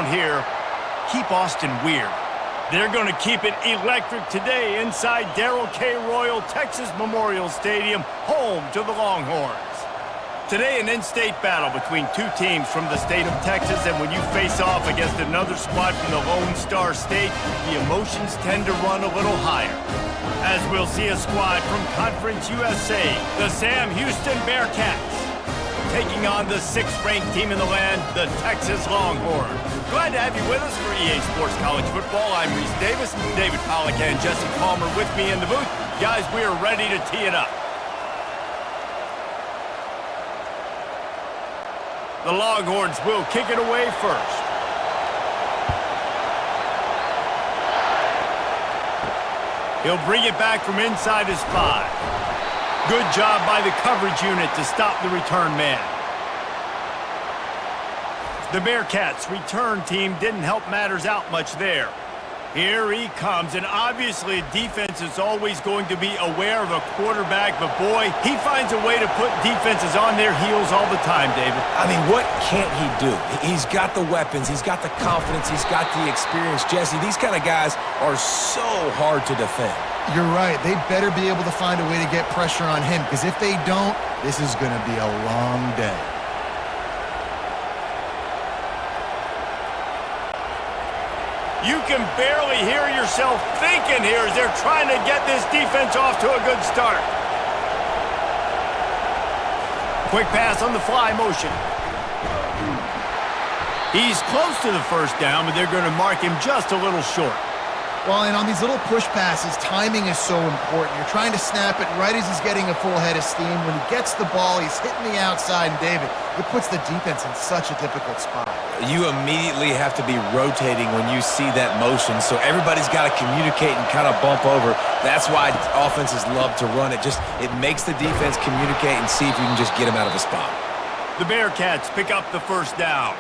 around here, keep Austin weird. They're going to keep it electric today inside Darrell K. Royal Texas Memorial Stadium, home to the Longhorns. Today, an in-state battle between two teams from the state of Texas, and when you face off against another squad from the Lone Star State, the emotions tend to run a little higher. As we'll see a squad from Conference USA, the Sam Houston BearCats, taking on the 6th-ranked team in the land, the Texas Longhorns. Glad to have you with us for EA Sports College Football. I'm Reese Davis, David Pollack and Jesse Palmer with me in the booth. Guys, we are ready to tee it up. The Longhorns will kick it away first. He'll bring it back from inside his 5. Good job by the coverage unit to stop the return man. The BearCats return team didn't help matters out much there. Here he comes, and obviously defense is always going to be aware of a quarterback, but boy, he finds a way to put defenses on their heels all the time, David. I mean, what can't he do? He's got the weapons, he's got the confidence, he's got the experience. Jesse, these kind of guys are so hard to defend. You're right. They better be able to find a way to get pressure on him, because if they don't, this is going to be a long day. You can barely hear yourself thinking here as they're trying to get this defense off to a good start. Quick pass on the fly motion. He's close to the first down, but they're going to mark him just a little short. Well, and on these little push passes, timing is so important. You're trying to snap it right as he's getting a full head of steam. When he gets the ball, he's hitting the outside, and David, it puts the defense in such a difficult spot. You immediately have to be rotating when you see that motion, so everybody's got to communicate and kind of bump over. That's why offenses love to run it. It makes the defense communicate and see if you can just get him out of a spot. The BearCats pick up the first down.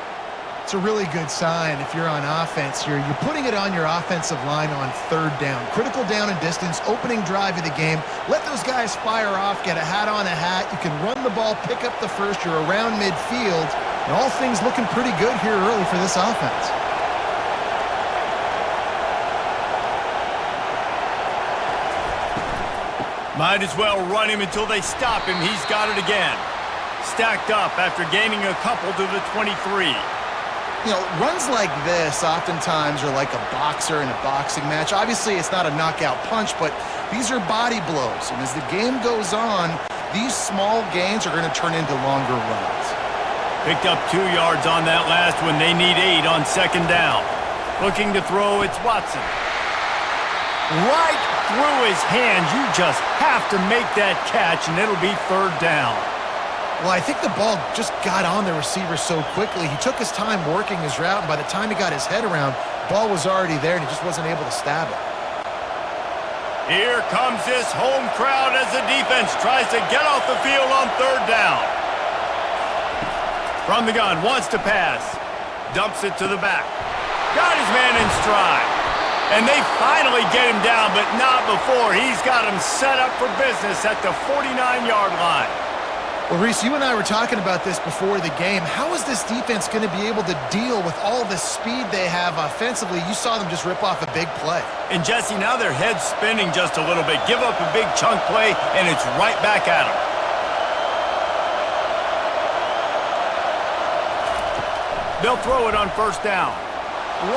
It's a really good sign if you're on offense here. You're putting it on your offensive line on 3rd down. Critical down and distance, opening drive of the game. Let those guys fire off, get a hat on a hat. You can run the ball, pick up the first. You're around midfield. And all things looking pretty good here early for this offense. Might as well run him until they stop him. He's got it again. Stacked up after gaining a couple to the 23. You know, runs like this oftentimes are like a boxer in a boxing match. Obviously, it's not a knockout punch, but these are body blows. And as the game goes on, these small gains are going to turn into longer runs. Picked up 2 yards on that last one. They need 8 on 2nd down. Looking to throw, it's Watson. Right through his hands. You just have to make that catch, and it'll be 3rd down. Well, I think the ball just got on the receiver so quickly. He took his time working his route, and by the time he got his head around, the ball was already there, and he just wasn't able to stab it. Here comes this home crowd as the defense tries to get off the field on 3rd down. From the gun, wants to pass. Dumps it to the back. Got his man in stride. And they finally get him down, but not before. He's got him set up for business at the 49-yard line. Well, Reese, you and I were talking about this before the game. How is this defense going to be able to deal with all the speed they have offensively? You saw them just rip off a big play. And, Jesse, now their head's spinning just a little bit. Give up a big chunk play, and it's right back at them. They'll throw it on 1st down.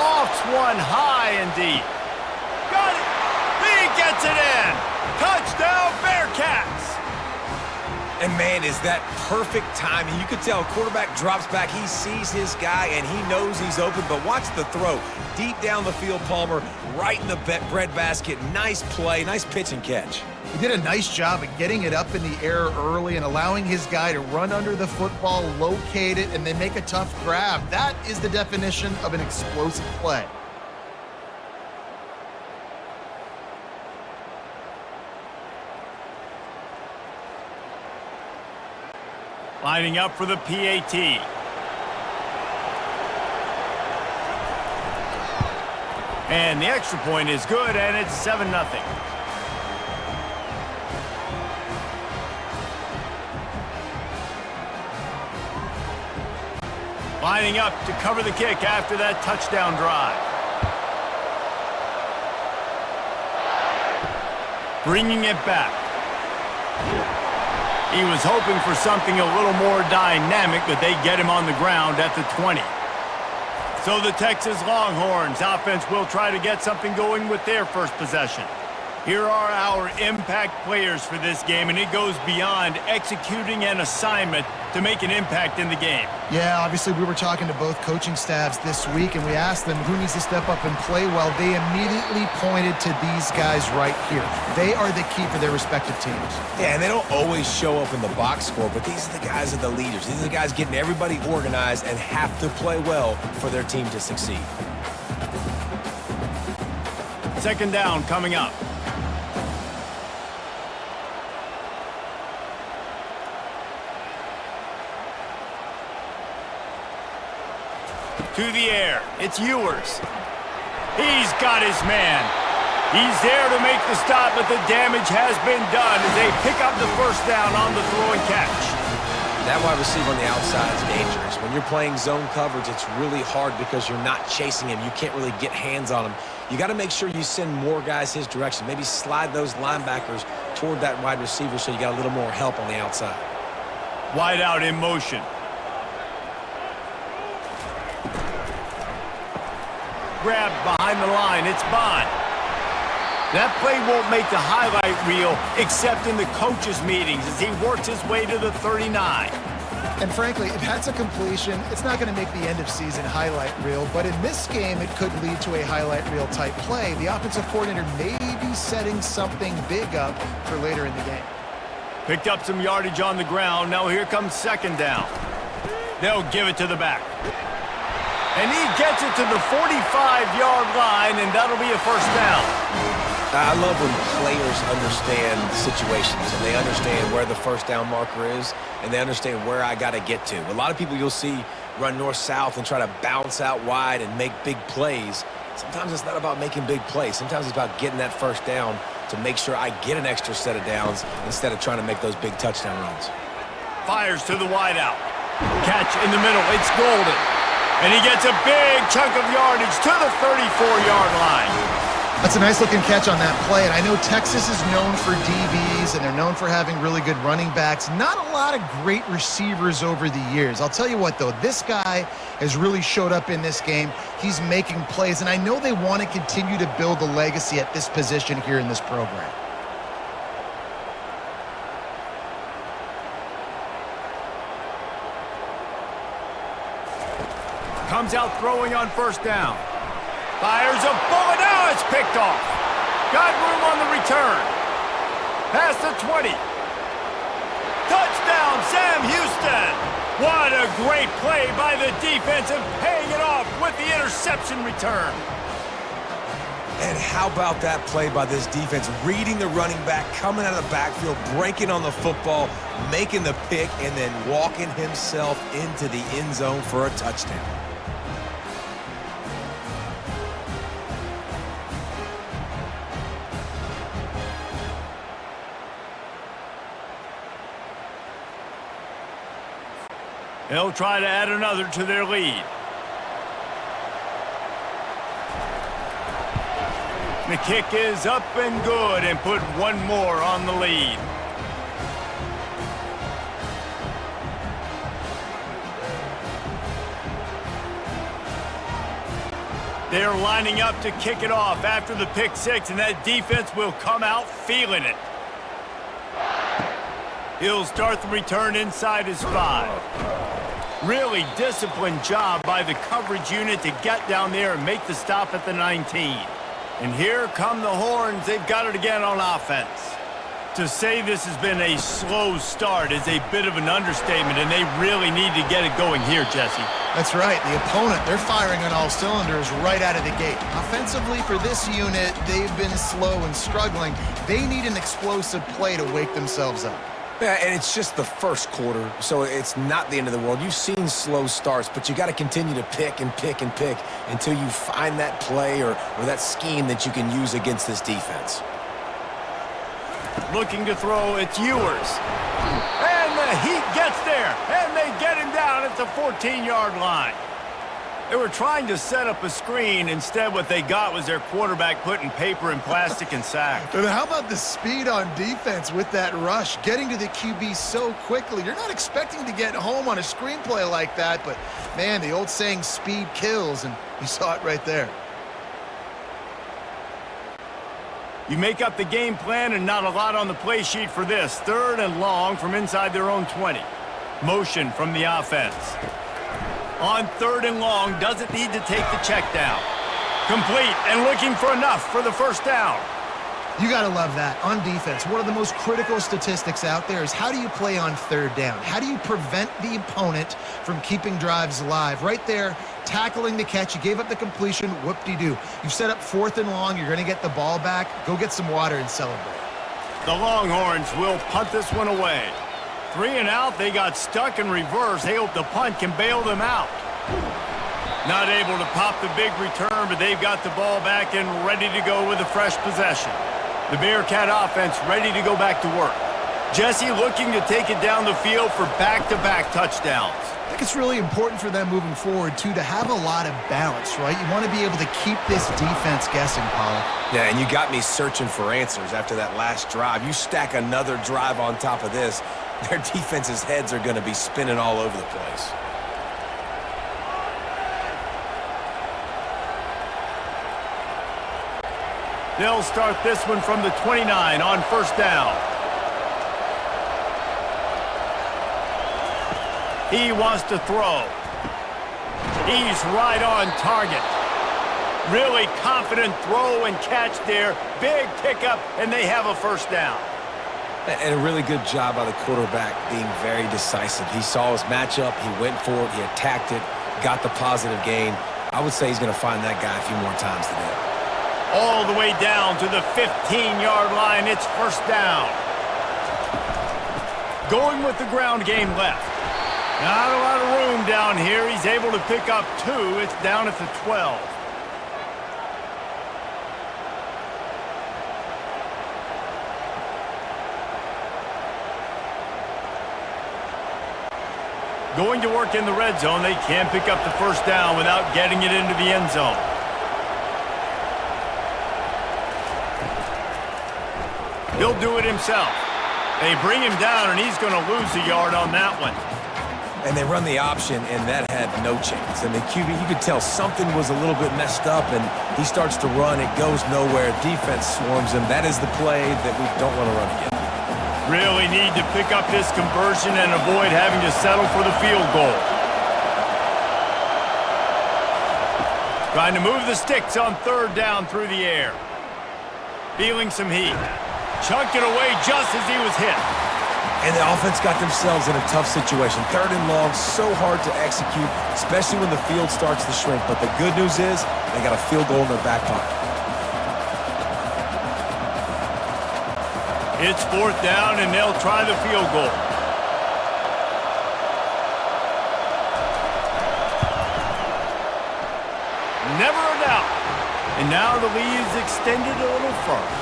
Lofts one high and deep. Got it! He gets it in! Touchdown, BearCats! And, man, is that perfect timing. You could tell quarterback drops back. He sees his guy, and he knows he's open. But watch the throw. Deep down the field, Palmer, right in the bread basket. Nice play, nice pitch and catch. He did a nice job of getting it up in the air early and allowing his guy to run under the football, locate it, and then make a tough grab. That is the definition of an explosive play. Lining up for the PAT. And the extra point is good, and it's 7-0. Lining up to cover the kick after that touchdown drive. Bringing it back. He was hoping for something a little more dynamic, but they get him on the ground at the 20. So the Texas Longhorns offense will try to get something going with their first possession. Here are our impact players for this game, and it goes beyond executing an assignment to make an impact in the game. Yeah, obviously we were talking to both coaching staffs this week, and we asked them who needs to step up and play well. They immediately pointed to these guys right here. They are the key for their respective teams. Yeah, and they don't always show up in the box score, but these are the guys that are the leaders. These are the guys getting everybody organized and have to play well for their team to succeed. Second down coming up. To the air, it's Ewers. He's got his man. He's there to make the stop, but the damage has been done as they pick up the first down on the throw and catch. That wide receiver on the outside is dangerous. When you're playing zone coverage, it's really hard because you're not chasing him. You can't really get hands on him. You got to make sure you send more guys his direction. Maybe slide those linebackers toward that wide receiver so you got a little more help on the outside. Wide out in motion. Grabbed behind the line. It's Bond. That play won't make the highlight reel except in the coaches' meetings as he works his way to the 39. And frankly, if that's a completion, it's not going to make the end-of-season highlight reel. But in this game, it could lead to a highlight reel type play. The offensive coordinator may be setting something big up for later in the game. Picked up some yardage on the ground. Now here comes second down. They'll give it to the back. And he gets it to the 45-yard line, and that'll be a first down. I love when players understand situations, and they understand where the first down marker is, and they understand where I got to get to. A lot of people you'll see run north-south and try to bounce out wide and make big plays. Sometimes it's not about making big plays. Sometimes it's about getting that first down to make sure I get an extra set of downs instead of trying to make those big touchdown runs. Fires to the wide out. Catch in the middle. It's Golden. And he gets a big chunk of yardage to the 34-yard line. That's a nice-looking catch on that play. And I know Texas is known for DBs, and they're known for having really good running backs. Not a lot of great receivers over the years. I'll tell you what, though. This guy has really showed up in this game. He's making plays, and I know they want to continue to build a legacy at this position here in this program. Comes out throwing on first down. Fires a bullet. Now it's picked off. Got room on the return. Past the 20. Touchdown, Sam Houston. What a great play by the defense and paying it off with the interception return. And how about that play by this defense? Reading the running back, coming out of the backfield, breaking on the football, making the pick, and then walking himself into the end zone for a touchdown. They'll try to add another to their lead. The kick is up and good and put one more on the lead. They're lining up to kick it off after the pick six, and that defense will come out feeling it. He'll start the return inside his 5. Really disciplined job by the coverage unit to get down there and make the stop at the 19. And here come the Horns. They've got it again on offense. To say this has been a slow start is a bit of an understatement, and they really need to get it going here, Jesse. That's right. The opponent, they're firing on all cylinders right out of the gate. Offensively, for this unit, they've been slow and struggling. They need an explosive play to wake themselves up. Yeah, and it's just the first quarter, so it's not the end of the world. You've seen slow starts, but you got to continue to pick and pick and pick until you find that play or that scheme that you can use against this defense. Looking to throw, it's Ewers. And the Heat gets there, and they get him down at the 14-yard line. They were trying to set up a screen. Instead, what they got was their quarterback putting paper in plastic and sack. And how about the speed on defense with that rush, getting to the QB so quickly? You're not expecting to get home on a screenplay like that, but, man, the old saying, speed kills, and you saw it right there. You make up the game plan and not a lot on the play sheet for this. 3rd and long from inside their own 20. Motion from the offense. On 3rd and long, doesn't need to take the check down. Complete and looking for enough for the first down. You got to love that. On defense, one of the most critical statistics out there is how do you play on 3rd down? How do you prevent the opponent from keeping drives alive? Right there, tackling the catch. You gave up the completion. Whoop-de-doo. You've set up 4th and long. You're going to get the ball back. Go get some water and celebrate. The Longhorns will punt this one away. 3 and out, they got stuck in reverse. They hope the punt can bail them out. Not able to pop the big return, but they've got the ball back and ready to go with a fresh possession. The BearCat offense ready to go back to work. Jesse looking to take it down the field for back-to-back touchdowns. I think it's really important for them moving forward, too, to have a lot of balance, right? You want to be able to keep this defense guessing, Pollock. Yeah, and you got me searching for answers after that last drive. You stack another drive on top of this, their defense's heads are going to be spinning all over the place. They'll start this one from the 29 on 1st down. He wants to throw. He's right on target. Really confident throw and catch there. Big pickup, and they have a first down. And a really good job by the quarterback being very decisive. He saw his matchup, he went for it, he attacked it, got the positive gain. I would say he's going to find that guy a few more times today. All the way down to the 15-yard line. It's first down. Going with the ground game left. Not a lot of room down here. He's able to pick up 2. It's down at the 12. Going to work in the red zone. They can't pick up the first down without getting it into the end zone. He'll do it himself. They bring him down, and he's going to lose a yard on that one. And they run the option, and that had no chance. And the QB, you could tell something was a little bit messed up, and he starts to run. It goes nowhere. Defense swarms him. That is the play that we don't want to run again. Really need to pick up this conversion and avoid having to settle for the field goal. Trying to move the sticks on 3rd down through the air. Feeling some heat. Chunked it away just as he was hit. And the offense got themselves in a tough situation. 3rd and long, so hard to execute, especially when the field starts to shrink. But the good news is they got a field goal in their back pocket. It's 4th down, and they'll try the field goal. Never a doubt. And now the lead is extended a little further.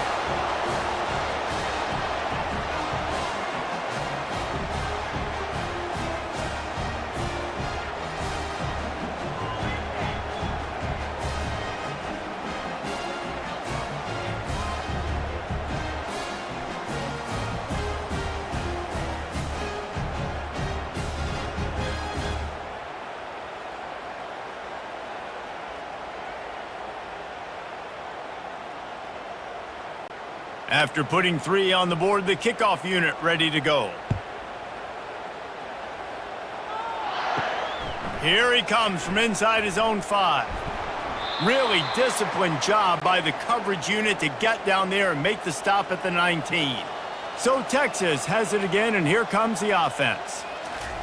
After putting 3 on the board, the kickoff unit ready to go. Here he comes from inside his own 5. Really disciplined job by the coverage unit to get down there and make the stop at the 19. So Texas has it again, and here comes the offense.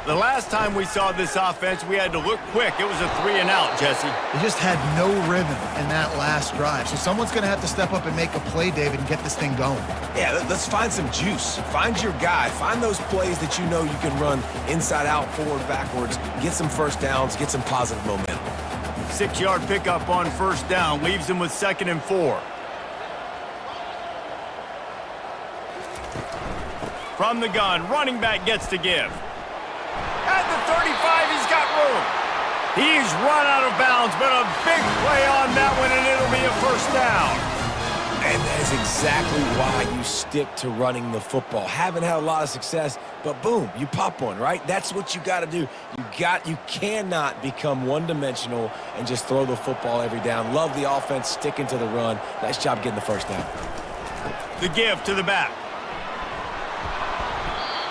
The last time we saw this offense, we had to look quick. It was a 3 and out, Jesse. They just had no rhythm in that last drive. So someone's going to have to step up and make a play, David, and get this thing going. Yeah, let's find some juice. Find your guy. Find those plays that you know you can run inside out, forward, backwards. Get some first downs. Get some positive momentum. 6-yard pickup on 1st down. Leaves him with 2nd and 4. From the gun, running back gets to give. At the 35, he's got room. He's run out of bounds, but a big play on that one, and it'll be a first down. And that is exactly why you stick to running the football. Haven't had a lot of success, but boom, you pop one, right? That's what you got to do. You cannot become one-dimensional and just throw the football every down. Love the offense, sticking to the run. Nice job getting the first down. The give to the back.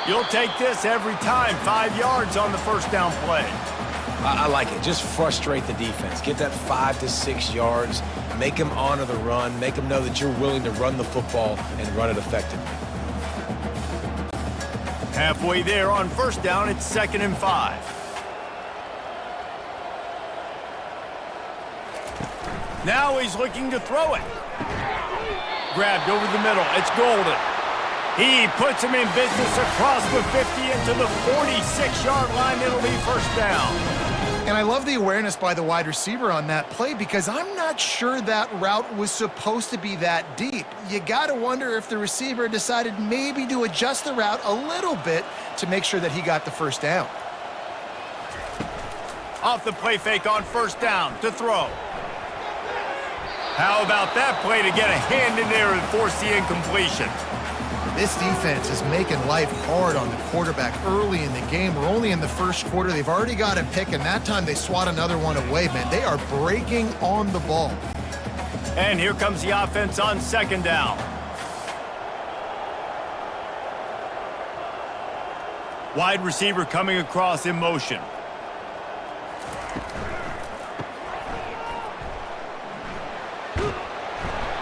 You'll take this every time. 5 yards on the first down play. I like it. Just frustrate the defense. Get that 5 to 6 yards. Make them honor the run. Make them know that you're willing to run the football and run it effectively. Halfway there on first down, it's 2nd and 5. Now he's looking to throw it. Grabbed over the middle. It's Golden. He puts him in business across the 50 into the 46-yard line. It'll be first down. And I love the awareness by the wide receiver on that play because I'm not sure that route was supposed to be that deep. You got to wonder if the receiver decided maybe to adjust the route a little bit to make sure that he got the first down. Off the play fake on first down to throw. How about that play to get a hand in there and force the incompletion? This defense is making life hard on the quarterback early in the game. We're only in the first quarter. They've already got a pick, and that time they swat another one away, man. They are breaking on the ball. And here comes the offense on 2nd down. Wide receiver coming across in motion.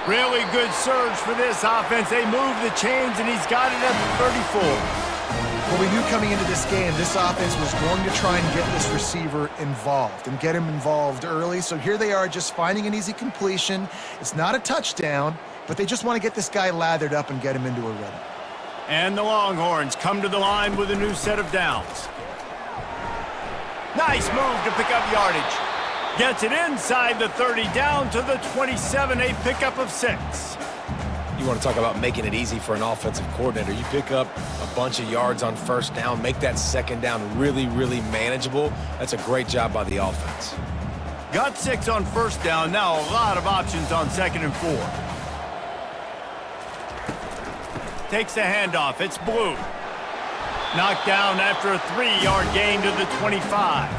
Really good surge for this offense. They move the chains, and he's got it at the 34. Well, we knew coming into this game, this offense was going to try and get this receiver involved and get him involved early. So here they are just finding an easy completion. It's not a touchdown, but they just want to get this guy lathered up and get him into a rhythm. And the Longhorns come to the line with a new set of downs. Nice move to pick up yardage. Gets it inside the 30, down to the 27, a pickup of 6. You want to talk about making it easy for an offensive coordinator. You pick up a bunch of yards on first down, make that 2nd down really, really manageable. That's a great job by the offense. Got 6 on first down, now a lot of options on 2nd and 4. Takes the handoff, it's Blue. Knocked down after a 3-yard gain to the 25.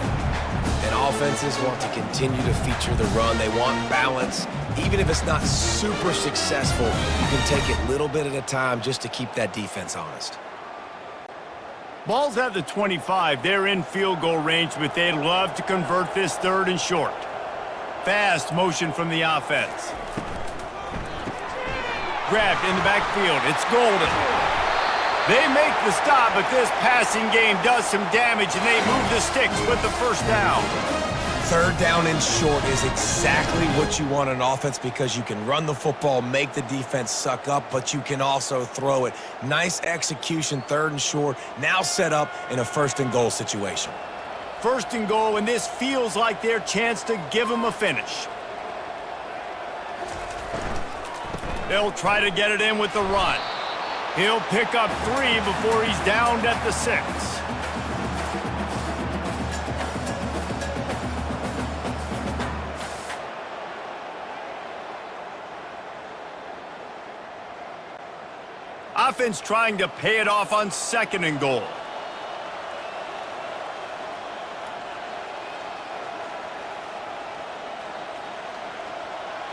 And offenses want to continue to feature the run. They want balance. Even if it's not super successful, you can take it little bit at a time just to keep that defense honest. Ball's at the 25. They're in field goal range, but they'd love to convert this 3rd and short. Fast motion from the offense. Grabbed in the backfield. It's Golden. They make the stop, but this passing game does some damage, and they move the sticks with the first down. 3rd down and short is exactly what you want in an offense because you can run the football, make the defense suck up, but you can also throw it. Nice execution, 3rd and short, now set up in a 1st and goal situation. 1st and goal, and this feels like their chance to give them a finish. They'll try to get it in with the run. He'll pick up 3 before he's downed at the 6. Offense trying to pay it off on 2nd and goal.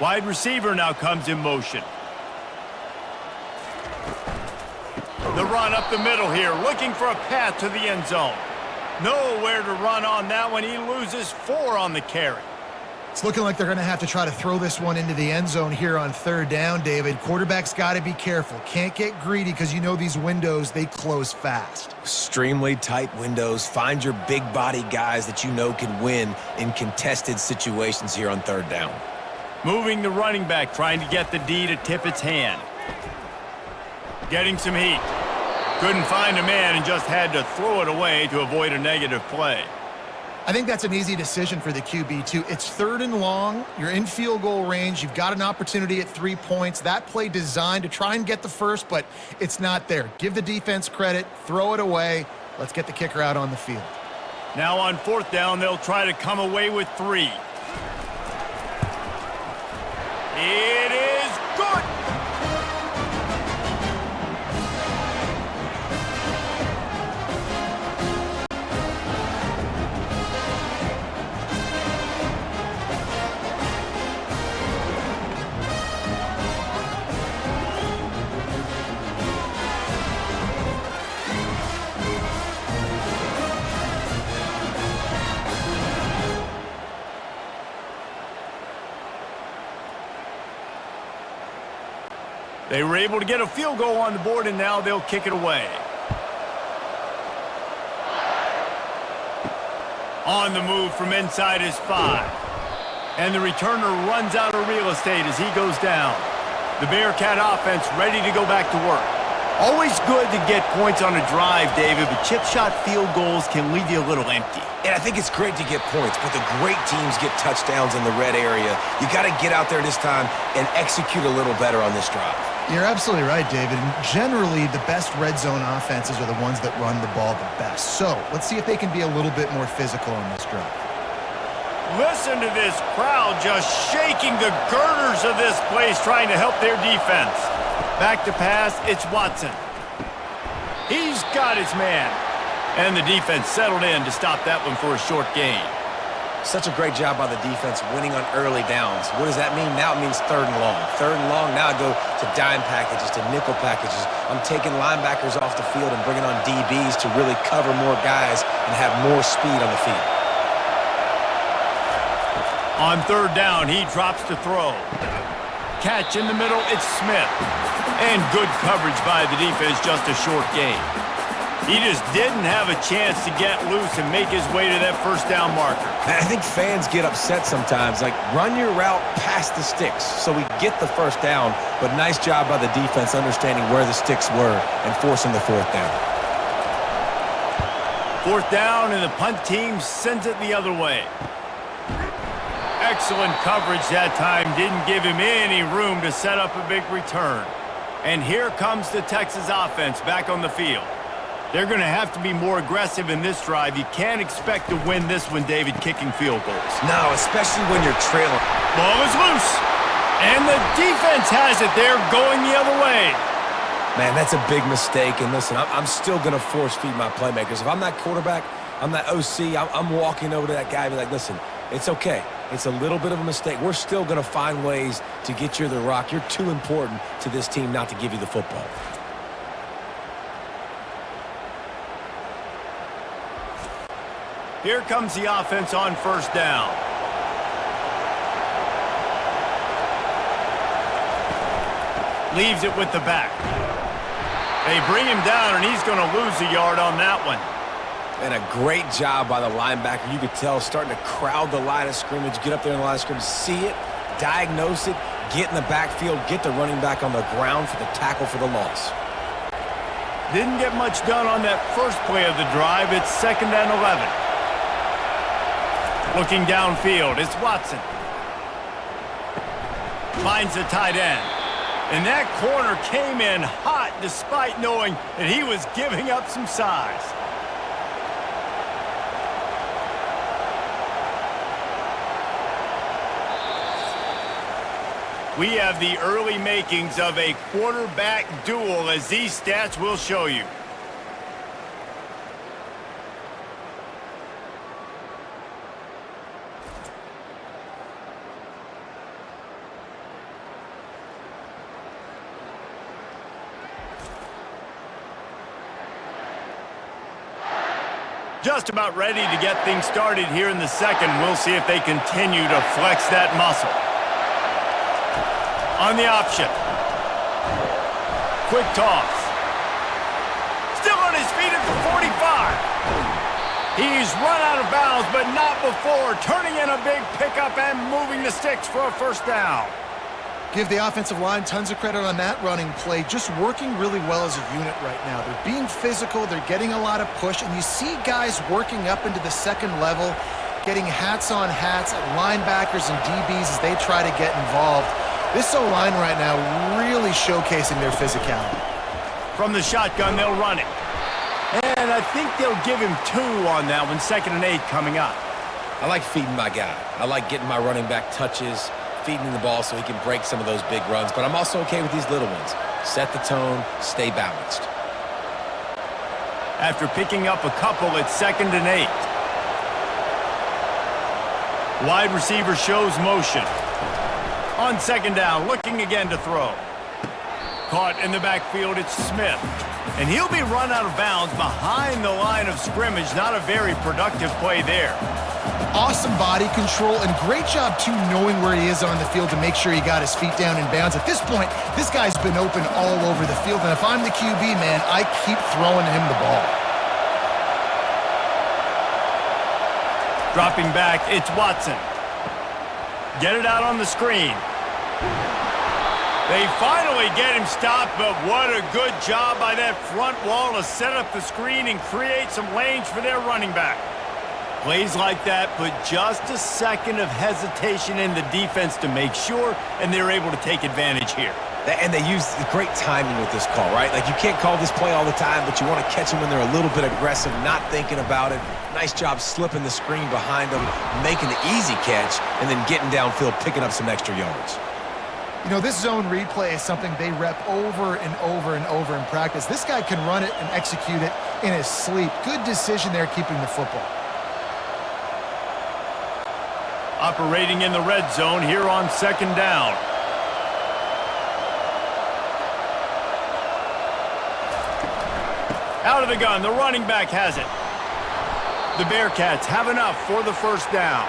Wide receiver now comes in motion. The run up the middle here, looking for a path to the end zone. Nowhere to run on that one. He loses 4 on the carry. It's looking like they're going to have to try to throw this one into the end zone here on 3rd down, David. Quarterback's got to be careful. Can't get greedy because you know these windows, they close fast. Extremely tight windows. Find your big body guys that you know can win in contested situations here on 3rd down. Moving the running back, trying to get the D to tip its hand. Getting some heat. Couldn't find a man and just had to throw it away to avoid a negative play. I think that's an easy decision for the QB, too. It's 3rd and long. You're in field goal range. You've got an opportunity at 3 points. That play designed to try and get the first, but it's not there. Give the defense credit. Throw it away. Let's get the kicker out on the field. Now on 4th down, they'll try to come away with 3. It is good! They were able to get a field goal on the board, and now they'll kick it away. On the move from inside his 5. And the returner runs out of real estate as he goes down. The Bearcat offense ready to go back to work. Always good to get points on a drive, David, but chip shot field goals can leave you a little empty. And I think it's great to get points, but the great teams get touchdowns in the red area. You got to get out there this time and execute a little better on this drive. You're absolutely right, David. And generally, the best red zone offenses are the ones that run the ball the best. So let's see if they can be a little bit more physical on this drive. Listen to this crowd just shaking the girders of this place, trying to help their defense. Back to pass, it's Watson. He's got his man. And the defense settled in to stop that one for a short gain. Such a great job by the defense winning on early downs. What does that mean? Now it means 3rd and long. 3rd and long, now I go to dime packages, to nickel packages. I'm taking linebackers off the field and bringing on DBs to really cover more guys and have more speed on the field. On 3rd down, he drops to throw. Catch in the middle, it's Smith. And good coverage by the defense, just a short gain. He just didn't have a chance to get loose and make his way to that 1st down marker. I think fans get upset sometimes. Like, run your route past the sticks so we get the 1st down, but nice job by the defense understanding where the sticks were and forcing the 4th down. 4th down, and the punt team sends it the other way. Excellent coverage that time. Didn't give him any room to set up a big return. And here comes the Texas offense back on the field. They're going to have to be more aggressive in this drive. You can't expect to win this one, David, kicking field goals. No, especially when you're trailing. Ball is loose. And the defense has it. They're going the other way. Man, that's a big mistake. And listen, I'm still going to force feed my playmakers. If I'm that quarterback, I'm that OC, I'm walking over to that guy and be like, listen, it's okay. It's a little bit of a mistake. We're still going to find ways to get you the rock. You're too important to this team not to give you the football. Here comes the offense on 1st down. Leaves it with the back. They bring him down, and he's going to lose a yard on that one. And a great job by the linebacker. You could tell starting to crowd the line of scrimmage, get up there in the line of scrimmage, see it, diagnose it, get in the backfield, get the running back on the ground for the tackle for the loss. Didn't get much done on that first play of the drive. It's 2nd and 11. Looking downfield, it's Watson. Finds the tight end. And that corner came in hot despite knowing that he was giving up some size. We have the early makings of a quarterback duel, as these stats will show you. Just about ready to get things started here in the 2nd. We'll see if they continue to flex that muscle. On the option. Quick toss. Still on his feet at the 45. He's run out of bounds, but not before turning in a big pickup and moving the sticks for a 1st down. Give the offensive line tons of credit on that running play. Just working really well as a unit right now. They're being physical. They're getting a lot of push. And you see guys working up into the 2nd level, getting hats on hats at linebackers and DBs as they try to get involved. This O-line right now really showcasing their physicality. From the shotgun, they'll run it. And I think they'll give him 2 on that one, 2nd and 8 coming up. I like feeding my guy. I like getting my running back touches, feeding him the ball so he can break some of those big runs, but I'm also okay with these little ones. Set the tone, stay balanced. After picking up a couple, it's 2nd and 8. Wide receiver shows motion. On 2nd down, looking again to throw. Caught in the backfield, it's Smith. And he'll be run out of bounds behind the line of scrimmage. Not a very productive play there. Awesome body control and great job, too, knowing where he is on the field to make sure he got his feet down in bounds. At this point, this guy's been open all over the field, and if I'm the QB, man, I keep throwing him the ball. Dropping back, it's Watson. Get it out on the screen. They finally get him stopped, but what a good job by that front wall to set up the screen and create some lanes for their running back. Plays like that put just a second of hesitation in the defense to make sure, and they're able to take advantage here. And they use great timing with this call, right? Like, you can't call this play all the time, but you want to catch them when they're a little bit aggressive, not thinking about it. Nice job slipping the screen behind them, making the easy catch, and then getting downfield, picking up some extra yards. You know, this zone replay is something they rep over and over and over in practice. This guy can run it and execute it in his sleep. Good decision there keeping the football. Operating in the red zone here on 2nd down. Out of the gun, the running back has it. The Bearcats have enough for the 1st down.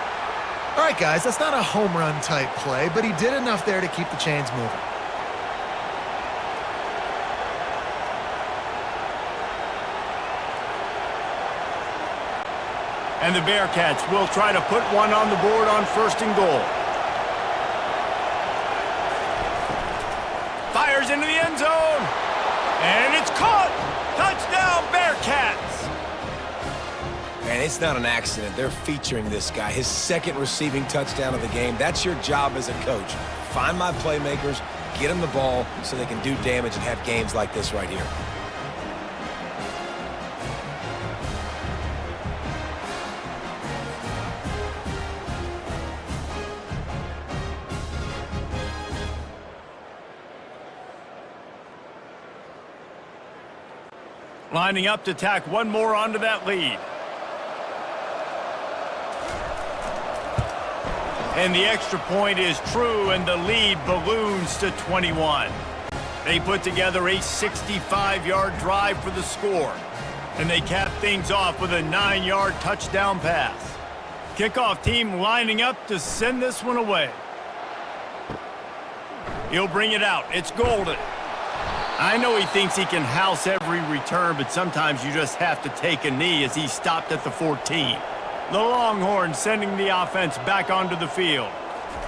All right, guys, that's not a home run type play, but he did enough there to keep the chains moving. And the Bearcats will try to put one on the board on 1st and goal. Fires into the end zone. And it's caught. Touchdown, Bearcats. And it's not an accident. They're featuring this guy. His 2nd receiving touchdown of the game. That's your job as a coach. Find my playmakers, get them the ball so they can do damage and have games like this right here. Lining up to tack one more onto that lead. And the extra point is true, and the lead balloons to 21. They put together a 65-yard drive for the score. And they cap things off with a 9-yard touchdown pass. Kickoff team lining up to send this one away. He'll bring it out. It's Golden. I know he thinks he can house every return, but sometimes you just have to take a knee as he stopped at the 14. The Longhorns sending the offense back onto the field.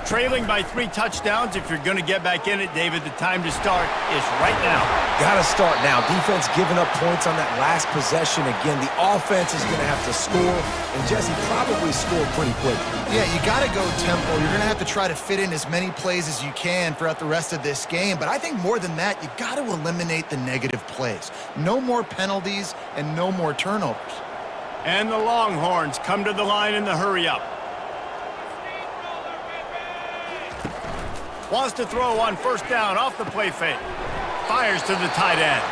Trailing by 3 touchdowns. If you're going to get back in it, David, the time to start is right now. Got to start now. Defense giving up points on that last possession. Again, the offense is going to have to score, and Jesse probably score pretty quickly. Yeah, you got to go tempo. You're going to have to try to fit in as many plays as you can throughout the rest of this game. But I think more than that, you got to eliminate the negative plays. No more penalties and no more turnovers. And the Longhorns come to the line in the hurry-up. Wants to throw on 1st down off the play fake. Fires to the tight end.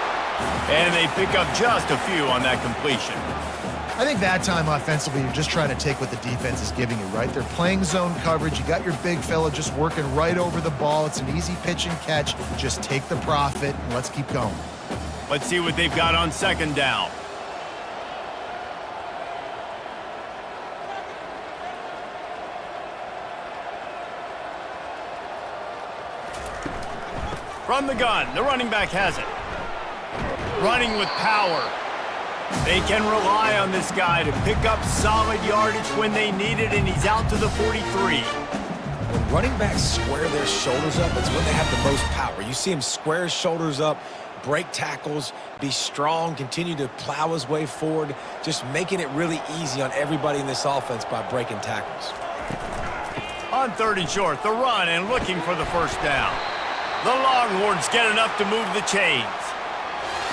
And they pick up just a few on that completion. I think that time offensively, you're just trying to take what the defense is giving you, right? They're playing zone coverage. You got your big fella just working right over the ball. It's an easy pitch and catch. Just take the profit and let's keep going. Let's see what they've got on 2nd down. From the gun, the running back has it. Running with power. They can rely on this guy to pick up solid yardage when they need it, and he's out to the 43. When running backs square their shoulders up, it's when they have the most power. You see him square his shoulders up, break tackles, be strong, continue to plow his way forward, just making it really easy on everybody in this offense by breaking tackles. On 3rd and short, the run and looking for the 1st down. The Longhorns get enough to move the chains.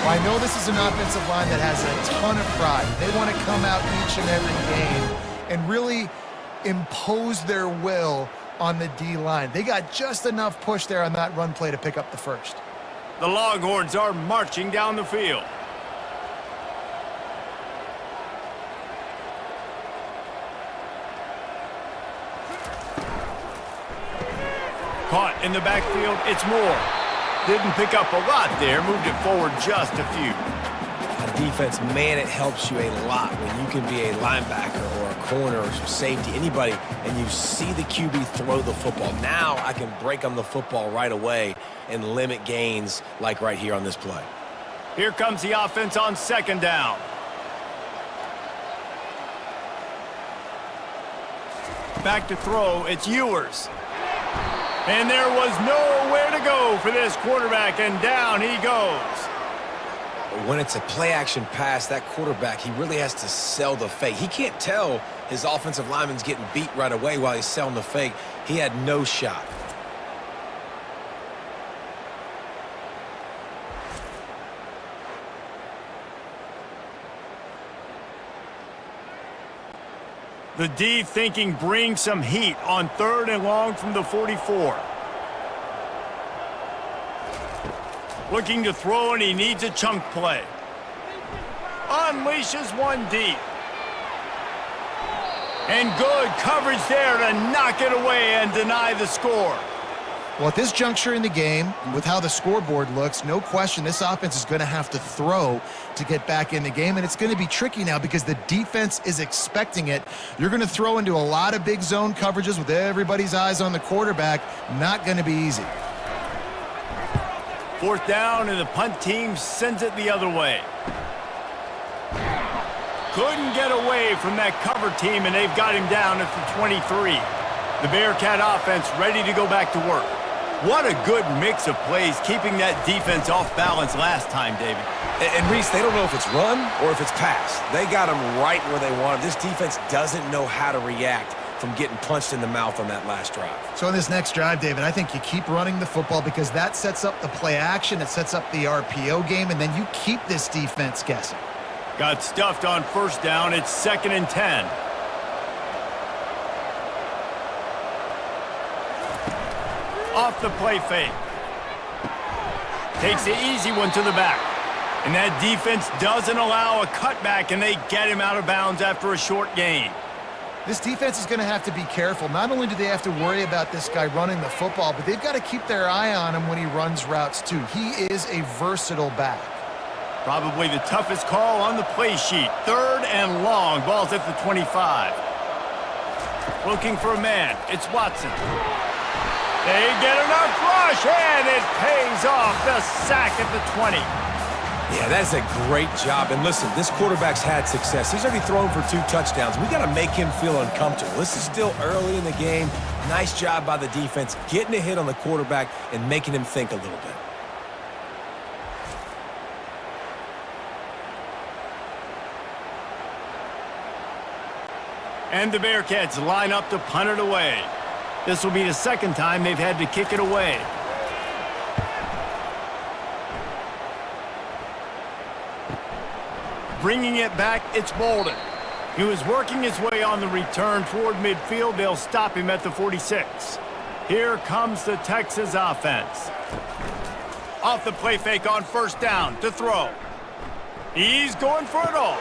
Well, I know this is an offensive line that has a ton of pride. They want to come out each and every game and really impose their will on the D-line. They got just enough push there on that run play to pick up the first. The Longhorns are marching down the field. Caught in the backfield, it's Moore. Didn't pick up a lot there, moved it forward just a few. On defense, man, it helps you a lot when you can be a linebacker or a corner or safety, anybody, and you see the QB throw the football. Now I can break on the football right away and limit gains like right here on this play. Here comes the offense on second down. Back to throw, it's Ewers. And there was nowhere to go for this quarterback, and down he goes. When it's a play-action pass, that quarterback, he really has to sell the fake. He can't tell his offensive lineman's getting beat right away while he's selling the fake. He had no shot. The D thinking bring some heat on third and long from the 44. Looking to throw, and he needs a chunk play. Unleashes one deep. And good coverage there to knock it away and deny the score. Well, at this juncture in the game, with how the scoreboard looks, no question this offense is going to have to throw to get back in the game, and it's going to be tricky now because the defense is expecting it. You're going to throw into a lot of big zone coverages with everybody's eyes on the quarterback. Not going to be easy. Fourth down, and the punt team sends it the other way. Couldn't get away from that cover team, and they've got him down at the 23. The Bearcat offense ready to go back to work. What a good mix of plays, keeping that defense off balance last time, David. And Reese, they don't know if it's run or if it's pass. They got him right where they want him. This defense doesn't know how to react from getting punched in the mouth on that last drive. So in this next drive, David, I think you keep running the football because that sets up the play action, it sets up the RPO game, and then you keep this defense guessing. Got stuffed on first down. It's 2nd and 10. Off the play fake. Takes the easy one to the back. And that defense doesn't allow a cutback, and they get him out of bounds after a short gain. This defense is going to have to be careful. Not only do they have to worry about this guy running the football, but they've got to keep their eye on him when he runs routes too. He is a versatile back. Probably the toughest call on the play sheet. 3rd and long. Ball's at the 25. Looking for a man. It's Watson. They get enough rush, and it pays off. The sack at the 20. Yeah, that's a great job. And listen, this quarterback's had success. He's already thrown for 2 touchdowns. We got to make him feel uncomfortable. This is still early in the game. Nice job by the defense, getting a hit on the quarterback and making him think a little bit. And the Bearcats line up to punt it away. This will be the 2nd time they've had to kick it away. Bringing it back, it's Bolden. He was working his way on the return toward midfield. They'll stop him at the 46. Here comes the Texas offense. Off the play fake on first down to throw. He's going for it all.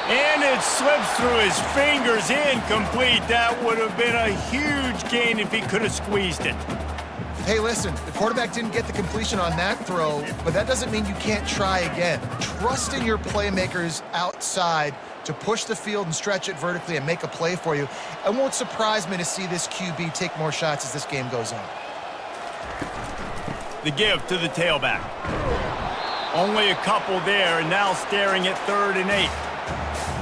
And it slips through his fingers, incomplete. That would have been a huge gain if he could have squeezed it. Hey, listen, the quarterback didn't get the completion on that throw, but that doesn't mean you can't try again. Trust in your playmakers outside to push the field and stretch it vertically and make a play for you. It won't surprise me to see this QB take more shots as this game goes on. The give to the tailback. Only a couple there, and now staring at 3rd and 8.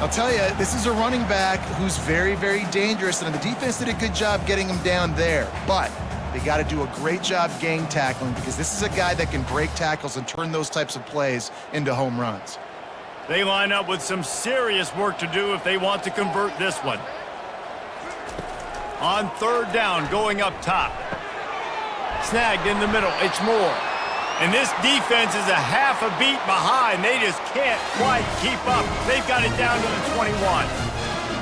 I'll tell you, this is a running back who's very, very dangerous, and the defense did a good job getting him down there. But they got to do a great job gang tackling because this is a guy that can break tackles and turn those types of plays into home runs. They line up with some serious work to do if they want to convert this one. On 3rd down, going up top. Snagged in the middle, it's Moore. And this defense is a half a beat behind. They just can't quite keep up. They've got it down to the 21.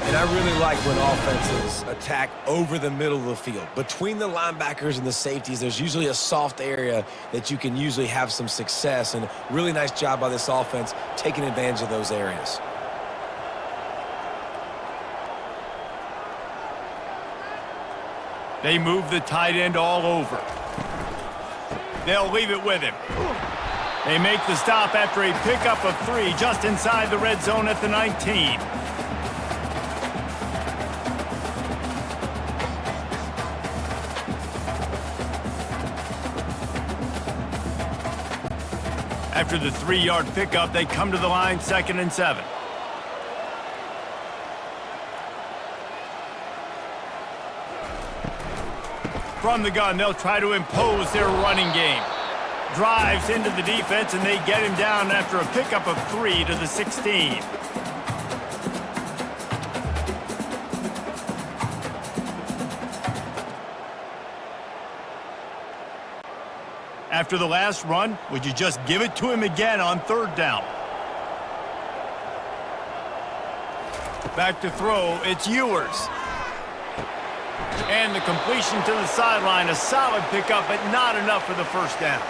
And I really like when offenses attack over the middle of the field. Between the linebackers and the safeties, there's usually a soft area that you can usually have some success. And really nice job by this offense taking advantage of those areas. They move the tight end all over. They'll leave it with him. They make the stop after a pickup of 3 just inside the red zone at the 19. After the 3-yard pickup, they come to the line 2nd and 7. From the gun, they'll try to impose their running game. Drives into the defense, and they get him down after a pickup of 3 to the 16. After the last run, would you just give it to him again on 3rd down? Back to throw, it's Ewers. And the completion to the sideline, a solid pickup, but not enough for the 1st down.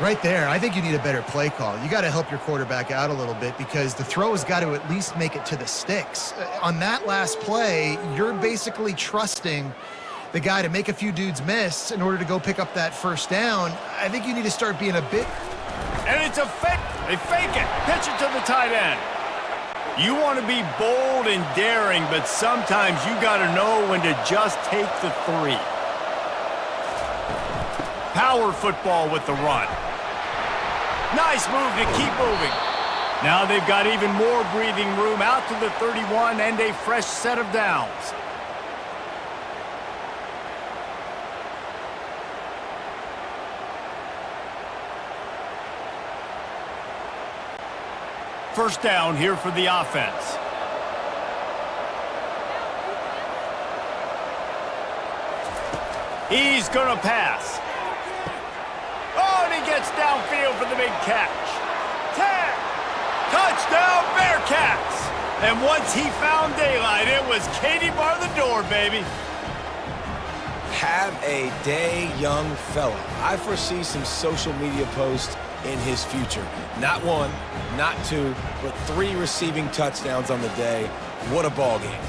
Right there, I think you need a better play call. You got to help your quarterback out a little bit because the throw has got to at least make it to the sticks. On that last play, you're basically trusting the guy to make a few dudes miss in order to go pick up that 1st down. I think you need to start being a bit... And it's a fake. They fake it. Pitch it to the tight end. You want to be bold and daring, but sometimes you got to know when to just take the 3. Power football with the run. Nice move to keep moving. Now they've got even more breathing room out to the 31 and a fresh set of downs. First down here for the offense. He's going to pass. Oh, and he gets downfield for the big catch. 10. Touchdown, Bearcats. And once he found daylight, it was Katie bar the door, baby. Have a day, young fella. I foresee some social media posts in his future. Not 1, not 2, but 3 receiving touchdowns on the day. What a ball game.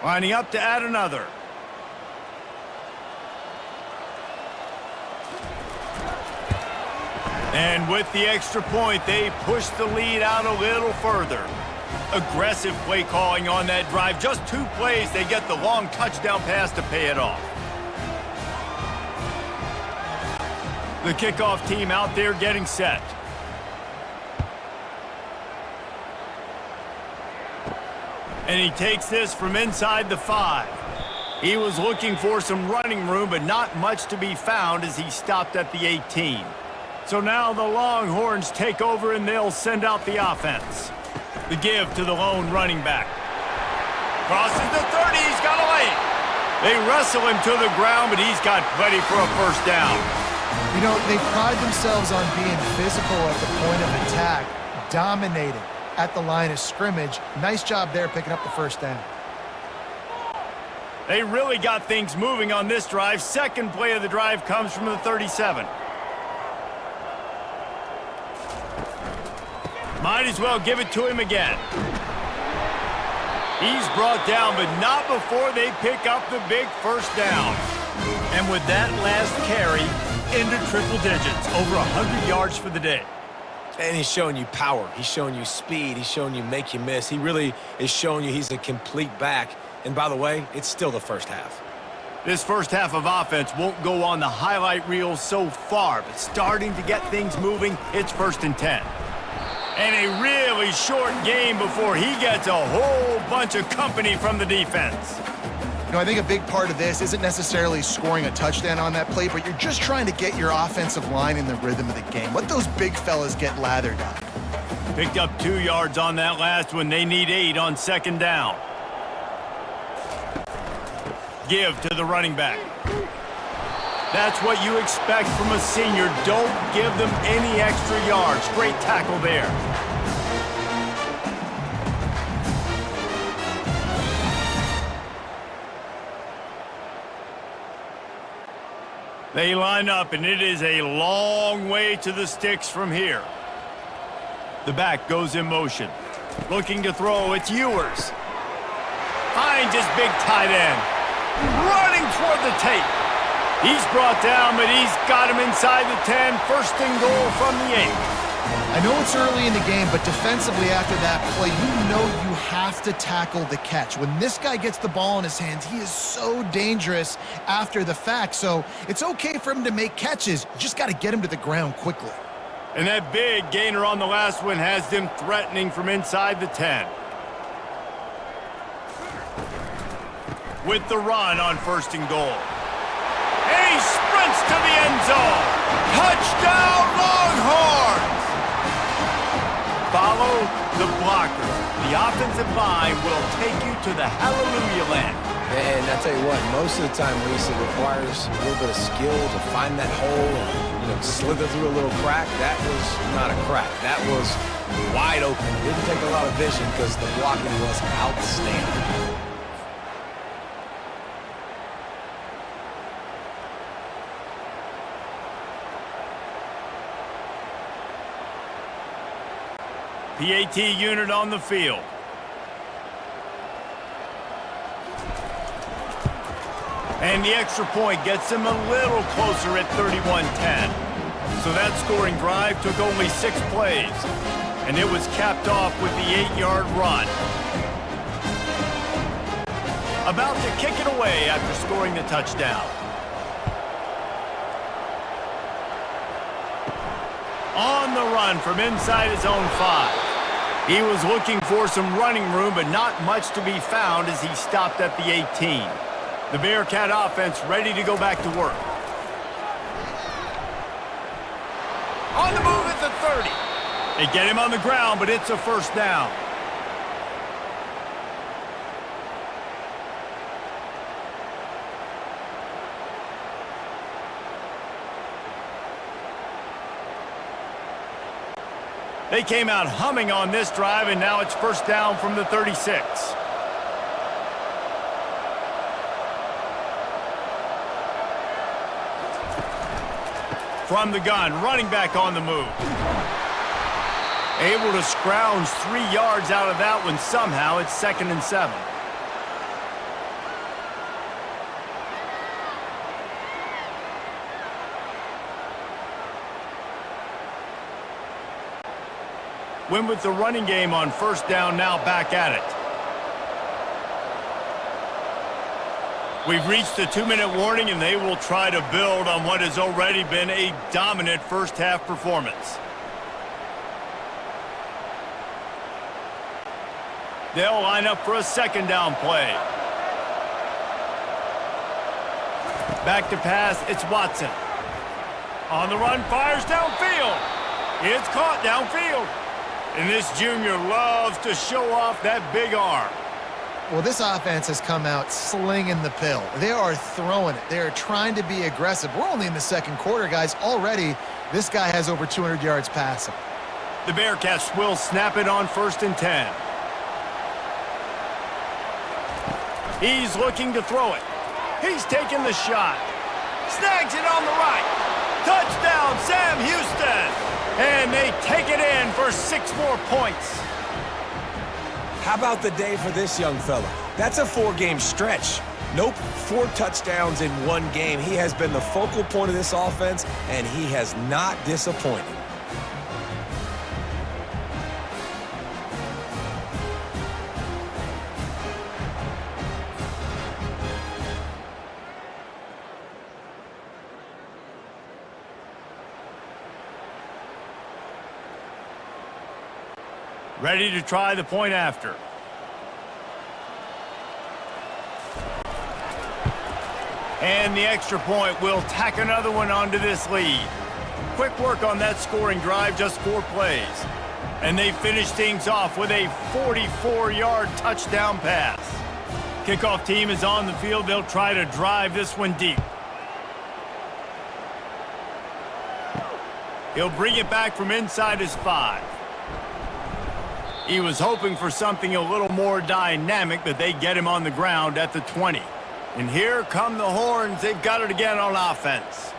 Lining up to add another. And with the extra point, they push the lead out a little further. Aggressive play calling on that drive. Just 2 plays, they get the long touchdown pass to pay it off. The kickoff team out there getting set. And he takes this from inside the 5. He was looking for some running room, but not much to be found as he stopped at the 18. So now the Longhorns take over and they'll send out the offense. The give to the lone running back. Crosses the 30, he's got a lane. They wrestle him to the ground, but he's got plenty for a 1st down. You know, they pride themselves on being physical at the point of attack, dominating at the line of scrimmage. Nice job there picking up the 1st down. They really got things moving on this drive. 2nd play of the drive comes from the 37. Might as well give it to him again. He's brought down, but not before they pick up the big 1st down. And with that last carry, into triple digits, over 100 yards for the day. And he's showing you power. He's showing you speed. He's showing you make you miss. He really is showing you he's a complete back. And by the way, it's still the 1st half. This 1st half of offense won't go on the highlight reel so far, but starting to get things moving, it's 1st and 10. And a really short game before he gets a whole bunch of company from the defense. You know, I think a big part of this isn't necessarily scoring a touchdown on that play, but you're just trying to get your offensive line in the rhythm of the game. Let those big fellas get lathered up. Picked up 2 yards on that last one. They need 8 on second down. Give to the running back. That's what you expect from a senior. Don't give them any extra yards. Great tackle there. They line up, and it is a long way to the sticks from here. The back goes in motion. Looking to throw, it's Ewers. Finds his big tight end. Running toward the tape. He's brought down, but he's got him inside the 10. First and goal from the 8. I know it's early in the game, but defensively after that play, you know you have to tackle the catch. When this guy gets the ball in his hands, he is so dangerous after the fact. So it's okay for him to make catches. You just got to get him to the ground quickly. And that big gainer on the last one has them threatening from inside the 10. With the run on first and goal. And he sprints to the end zone. Touchdown, Longhorns! Follow the blockers. The offensive line will take you to the hallelujah land. And I tell you what, most of the time, Reese, it requires a little bit of skill to find that hole and, slither through a little crack. That was not a crack. That was wide open. Didn't take a lot of vision because the blocking was outstanding. PAT unit on the field. And the extra point gets them a little closer at 31-10. So that scoring drive took only 6 plays. And it was capped off with the 8-yard run. About to kick it away after scoring the touchdown. On the run from inside his own 5. He was looking for some running room, but not much to be found as he stopped at the 18. The Bearcat offense ready to go back to work. On the move at the 30. They get him on the ground, but it's a first down. They came out humming on this drive, and now it's first down from the 36. From the gun, running back on the move. Able to scrounge 3 yards out of that one somehow. It's 2nd and 7. Win with the running game on first down, now back at it. We've reached the 2-minute warning, and they will try to build on what has already been a dominant first-half performance. They'll line up for a second down play. Back to pass, it's Watson. On the run, fires downfield. It's caught downfield. And this junior loves to show off that big arm. Well, this offense has come out slinging the pill. They are throwing it. They are trying to be aggressive. We're only in the second quarter, guys. Already, this guy has over 200 yards passing. The Bearcats will snap it on 1st and 10. He's looking to throw it. He's taking the shot. Snags it on the right. Touchdown, Sam Houston. And they take it in for 6 more points. How about the day for this young fella? That's a 4-game stretch. Nope, 4 touchdowns in 1 game. He has been the focal point of this offense, and he has not disappointed. Ready to try the point after. And the extra point will tack another one onto this lead. Quick work on that scoring drive, just 4 plays. And they finish things off with a 44-yard touchdown pass. Kickoff team is on the field. They'll try to drive this one deep. He'll bring it back from inside his 5. He was hoping for something a little more dynamic, but they get him on the ground at the 20. And here come the Horns. They've got it again on offense.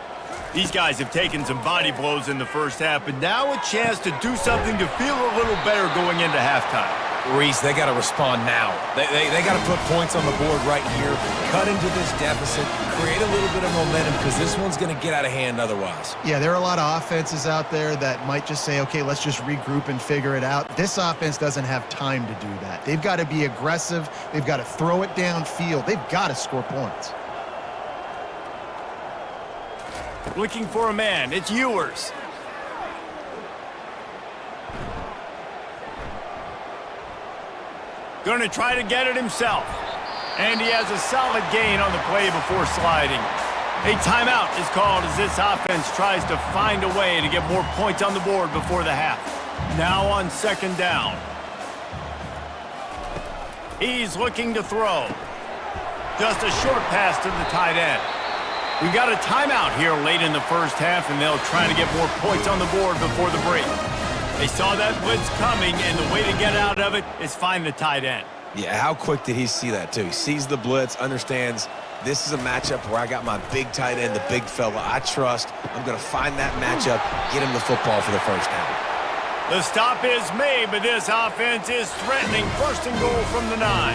These guys have taken some body blows in the first half, but now a chance to do something to feel a little better going into halftime. Reese, they got to respond now. They got to put points on the board right here, cut into this deficit, create a little bit of momentum, because this one's going to get out of hand otherwise. Yeah, there are a lot of offenses out there that might just say, okay, let's just regroup and figure it out. This offense doesn't have time to do that. They've got to be aggressive. They've got to throw it downfield. They've got to score points. Looking for a man. It's Ewers. Going to try to get it himself. And he has a solid gain on the play before sliding. A timeout is called as this offense tries to find a way to get more points on the board before the half. Now on second down. He's looking to throw. Just a short pass to the tight end. We've got a timeout here late in the first half, and they'll try to get more points on the board before the break. They saw that blitz coming, and the way to get out of it is find the tight end. Yeah, how quick did he see that, too? He sees the blitz, understands this is a matchup where I got my big tight end, the big fella I trust. I'm going to find that matchup, get him the football for the first down. The stop is made, but this offense is threatening. First and goal from the 9.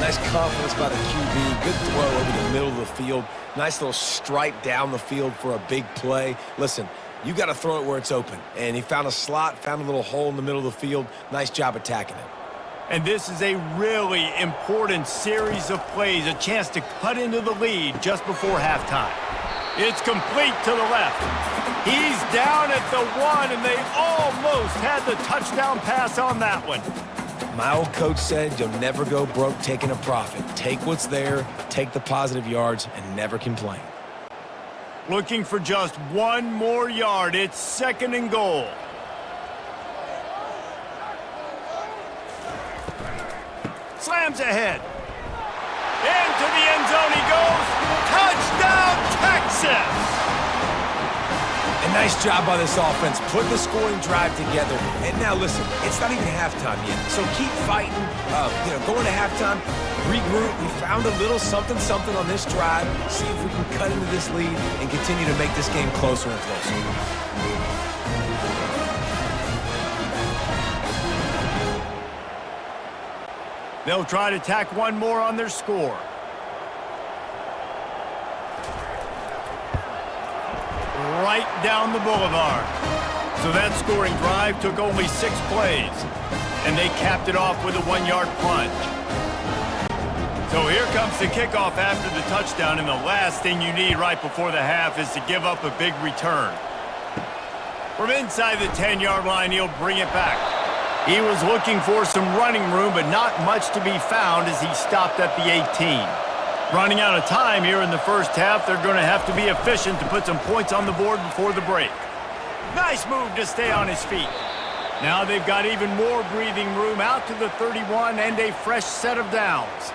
Nice confidence by the QB. Good throw over the middle of the field. Nice little stripe down the field for a big play. Listen, you got to throw it where it's open. And he found a slot, found a little hole in the middle of the field. Nice job attacking it. And this is a really important series of plays, a chance to cut into the lead just before halftime. It's complete to the left. He's down at the 1, and they almost had the touchdown pass on that one. My old coach said you'll never go broke taking a profit. Take what's there, take the positive yards, and never complain. Looking for just 1 more yard. It's second and goal. Slams ahead. Into the end zone he goes. Touchdown, Texas! A nice job by this offense. Put the scoring drive together. And now listen, it's not even halftime yet. So keep fighting. Going to halftime, regroup. We found a little something on this drive. See if we can cut into this lead and continue to make this game closer and closer. They'll try to tack 1 more on their score. Right down the boulevard. So that scoring drive took only 6 plays. And they capped it off with a 1-yard plunge. So here comes the kickoff after the touchdown, and the last thing you need right before the half is to give up a big return. From inside the 10-yard line, he'll bring it back. He was looking for some running room, but not much to be found as he stopped at the 18. Running out of time here in the first half, they're going to have to be efficient to put some points on the board before the break. Nice move to stay on his feet. Now they've got even more breathing room out to the 31 and a fresh set of downs.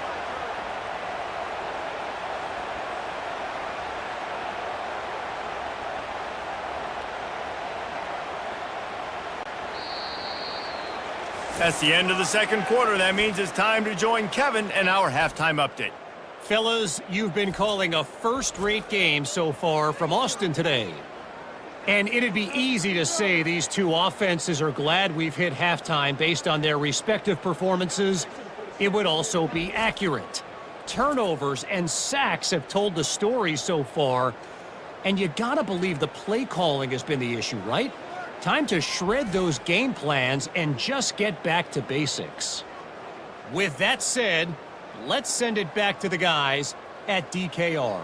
That's the end of the second quarter. That means it's time to join Kevin and our halftime update. Fellas, you've been calling a first-rate game so far from Austin today. And it'd be easy to say these two offenses are glad we've hit halftime based on their respective performances. It would also be accurate. Turnovers and sacks have told the story so far. And you gotta believe the play calling has been the issue, right? Time to shred those game plans and just get back to basics. With that said, let's send it back to the guys at DKR.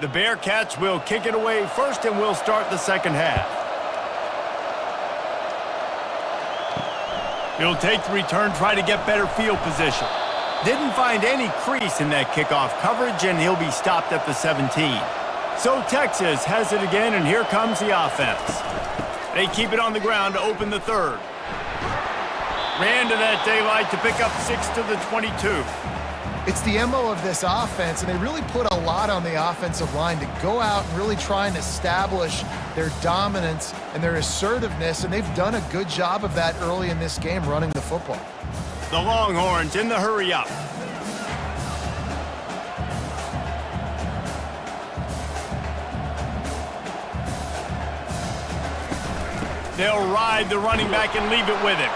The BearCats will kick it away first, and we'll start the second half. He'll take the return, try to get better field position. Didn't find any crease in that kickoff coverage, and he'll be stopped at the 17. So Texas has it again, and here comes the offense. They keep it on the ground to open the third. Ran to that daylight to pick up 6 to the 22. It's the MO of this offense, and they really put a lot on the offensive line to go out and really try and establish their dominance and their assertiveness, and they've done a good job of that early in this game running the football. The Longhorns in the hurry-up. They'll ride the running back and leave it with him.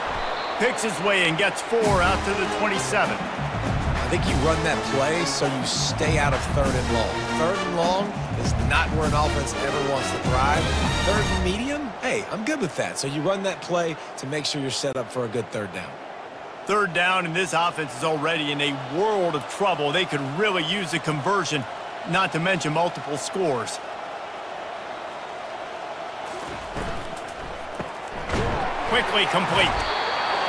Picks his way and gets 4 out to the 27. I think you run that play so you stay out of 3rd and long. 3rd and long is not where an offense ever wants to thrive. 3rd and medium, hey, I'm good with that. So you run that play to make sure you're set up for a good 3rd down. 3rd down, and this offense is already in a world of trouble. They could really use a conversion, not to mention multiple scores. Quickly complete.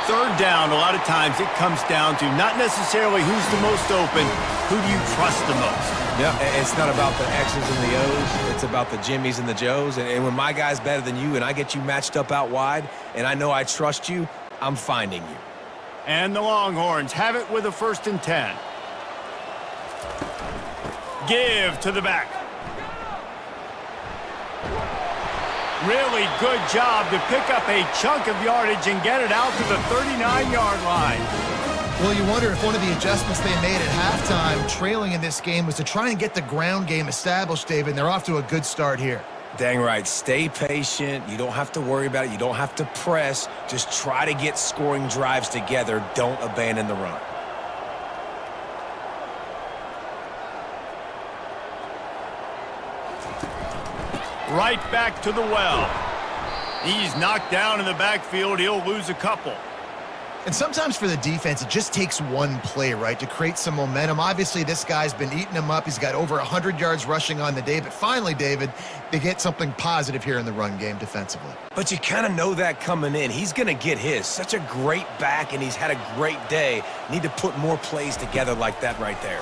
3rd down, a lot of times it comes down to not necessarily who's the most open, who do you trust the most? Yeah, it's not about the X's and the O's. It's about the Jimmies and the Joes. And when my guy's better than you and I get you matched up out wide and I know I trust you, I'm finding you. And the Longhorns have it with a 1st and 10. Give to the back. Really good job to pick up a chunk of yardage and get it out to the 39-yard line. Well, you wonder if one of the adjustments they made at halftime, trailing in this game, was to try and get the ground game established, David, and they're off to a good start here. Dang right. Stay patient. You don't have to worry about it. You don't have to press. Just try to get scoring drives together. Don't abandon the run. Right back to the well. He's knocked down in the backfield. He'll lose a couple. And sometimes for the defense, it just takes one play, right, to create some momentum. Obviously, this guy's been eating him up. He's got over 100 yards rushing on the day. But finally, David, they get something positive here in the run game defensively. But you kind of know that coming in. He's going to get his. Such a great back, and he's had a great day. Need to put more plays together like that right there.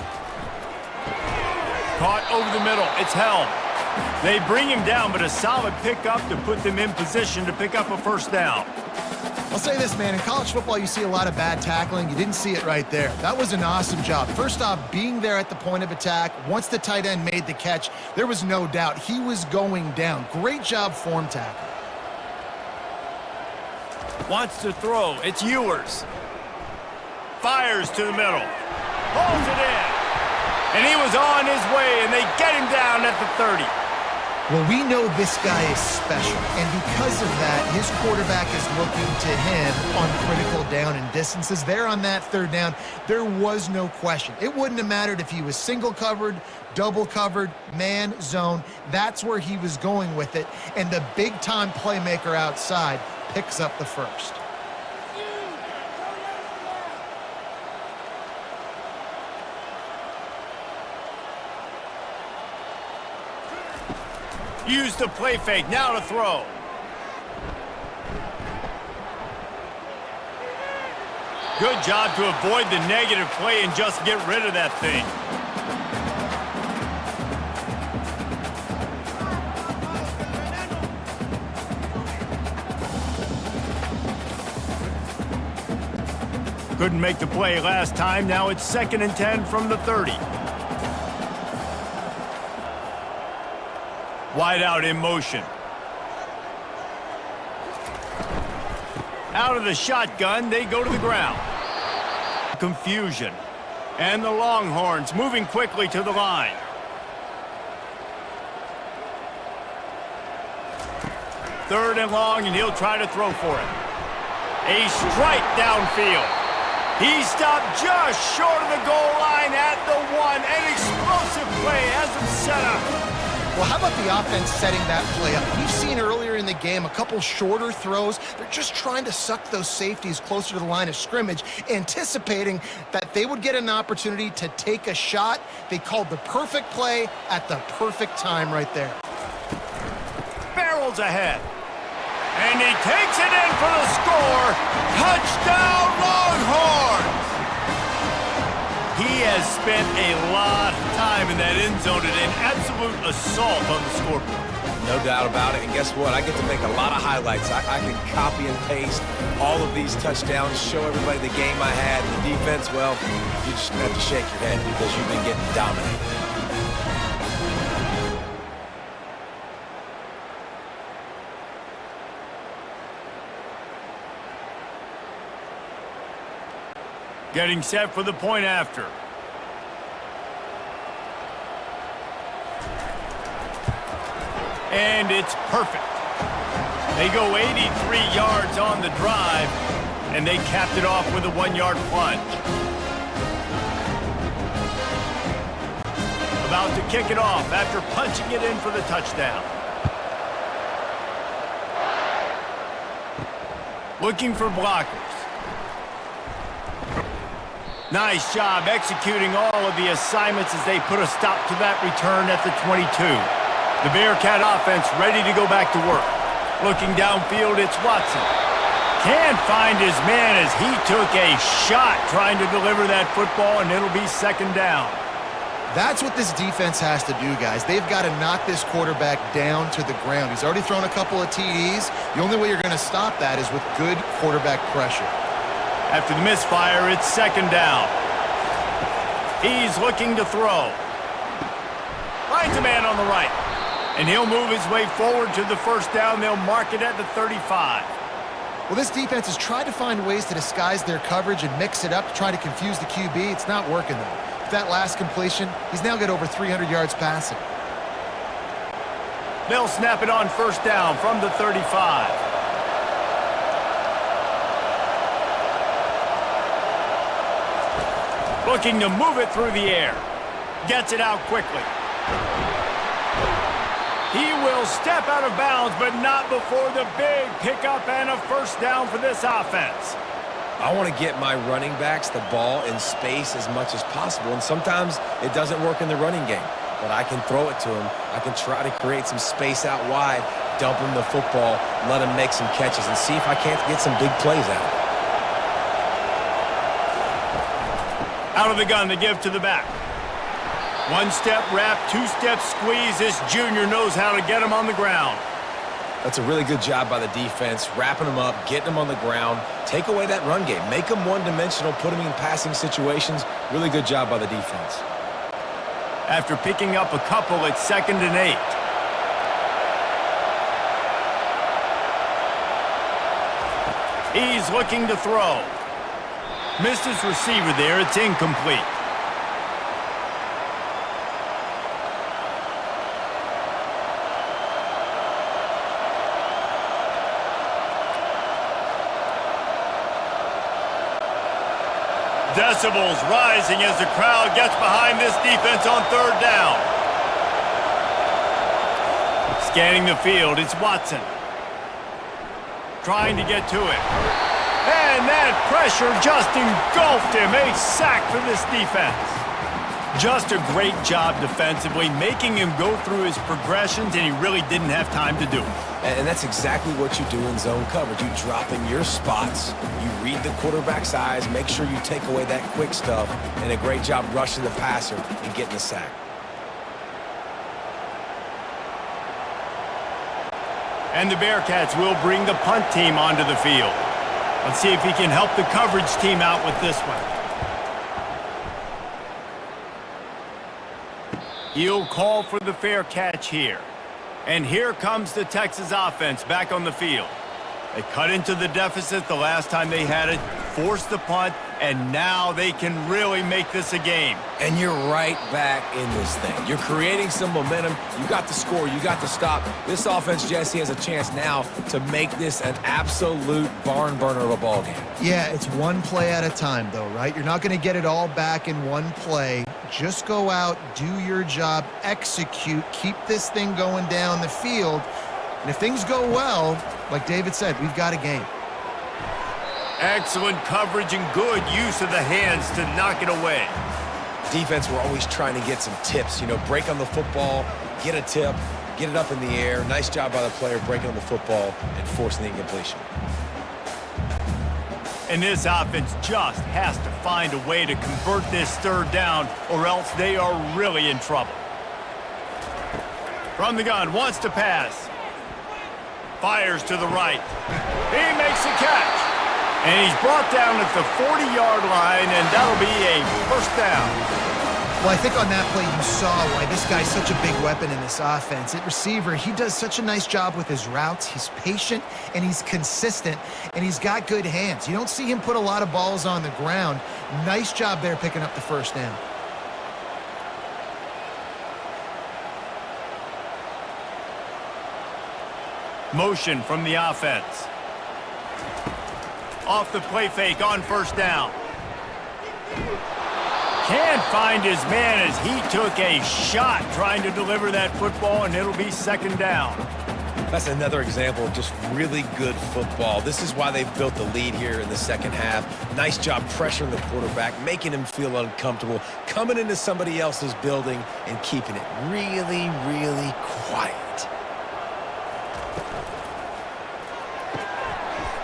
Caught over the middle. It's held. They bring him down, but a solid pickup to put them in position to pick up a 1st down. I'll say this, man. In college football, you see a lot of bad tackling. You didn't see it right there. That was an awesome job. First off, being there at the point of attack. Once the tight end made the catch, there was no doubt he was going down. Great job form tackle. Wants to throw. It's Ewers. Fires to the middle. Pulls it in. And he was on his way, and they get him down at the 30. Well, we know this guy is special, and because of that, his quarterback is looking to him on critical down and distances. There on that 3rd down, there was no question. It wouldn't have mattered if he was single covered, double covered, man, zone. That's where he was going with it, and the big-time playmaker outside picks up the 1st. Use the play fake, now to throw. Good job to avoid the negative play and just get rid of that thing. Couldn't make the play last time, now it's 2nd and 10 from the 30. Wide out in motion. Out of the shotgun, they go to the ground. Confusion. And the Longhorns moving quickly to the line. Third and long, and he'll try to throw for it. A strike downfield. He stopped just short of the goal line at the 1. An explosive play has him set up. Well, how about the offense setting that play up? We've seen earlier in the game a couple shorter throws. They're just trying to suck those safeties closer to the line of scrimmage, anticipating that they would get an opportunity to take a shot. They called the perfect play at the perfect time right there. Barrels ahead. And he takes it in for the score. Touchdown, Longhorns! He has spent a lot of time in that end zone and an absolute assault on the scoreboard. No doubt about it. And guess what? I get to make a lot of highlights. I can copy and paste all of these touchdowns, show everybody the game I had. The defense, well, you just have to shake your head because you've been getting dominated. Getting set for the point after. And it's perfect. They go 83 yards on the drive, and they capped it off with a 1-yard plunge. About to kick it off after punching it in for the touchdown. Looking for blockers. Nice job executing all of the assignments as they put a stop to that return at the 22. The Bearcat offense ready to go back to work. Looking downfield, it's Watson. Can't find his man as he took a shot trying to deliver that football, and it'll be second down. That's what this defense has to do, guys. They've got to knock this quarterback down to the ground. He's already thrown a couple of TDs. The only way you're going to stop that is with good quarterback pressure. After the misfire, it's second down. He's looking to throw. Finds a man on the right. And he'll move his way forward to the first down. They'll mark it at the 35. Well, this defense has tried to find ways to disguise their coverage and mix it up to try to confuse the QB. It's not working, though. With that last completion, he's now got over 300 yards passing. They'll snap it on first down from the 35. Looking to move it through the air. Gets it out quickly. He will step out of bounds, but not before the big pickup and a first down for this offense. I want to get my running backs the ball in space as much as possible, and sometimes it doesn't work in the running game, but I can throw it to him. I can try to create some space out wide, dump him the football, let him make some catches, and see if I can't get some big plays out of it. Out of the gun to give to the back. One-step wrap, two-step squeeze. This junior knows how to get him on the ground. That's a really good job by the defense, wrapping him up, getting him on the ground. Take away that run game. Make him one-dimensional, put him in passing situations. Really good job by the defense. After picking up a couple, it's 2nd and 8. He's looking to throw. Missed his receiver there. It's incomplete. Decibels rising as the crowd gets behind this defense on third down. Scanning the field, it's Watson. Trying to get to it. And that pressure just engulfed him. A sack for this defense. Just a great job defensively, making him go through his progressions, and he really didn't have time to do it. And that's exactly what you do in zone coverage. You drop in your spots, you read the quarterback's eyes, make sure you take away that quick stuff, and a great job rushing the passer and getting the sack. And the Bearcats will bring the punt team onto the field. Let's see if he can help the coverage team out with this one. He'll call for the fair catch here. And here comes the Texas offense back on the field. They cut into the deficit the last time they had it, forced the punt, and now they can really make this a game. And you're right back in this thing. You're creating some momentum. You got the score. You got the stop. This offense, Jesse, has a chance now to make this an absolute barn burner of a ball game. Yeah, it's one play at a time, though, right? You're not going to get it all back in one play. Just go out, do your job, execute, keep this thing going down the field. And if things go well, like David said, we've got a game. Excellent coverage and good use of the hands to knock it away. Defense, we're always trying to get some tips. You know, break on the football, get a tip, get it up in the air. Nice job by the player breaking on the football and forcing the incompletion. And this offense just has to find a way to convert this third down, or else they are really in trouble. From the gun, wants to pass. Fires to the right. He makes a catch. And he's brought down at the 40-yard line, and that'll be a first down. Well, I think on that play you saw why this guy's such a big weapon in this offense. At receiver, he does such a nice job with his routes. He's patient, and he's consistent, and he's got good hands. You don't see him put a lot of balls on the ground. Nice job there picking up the first down. Motion from the offense. Off the play fake on first down. Can't find his man as he took a shot trying to deliver that football, and it'll be second down. That's another example of just really good football. This is why they've built the lead here in the second half. Nice job pressuring the quarterback, making him feel uncomfortable, coming into somebody else's building and keeping it really, really quiet.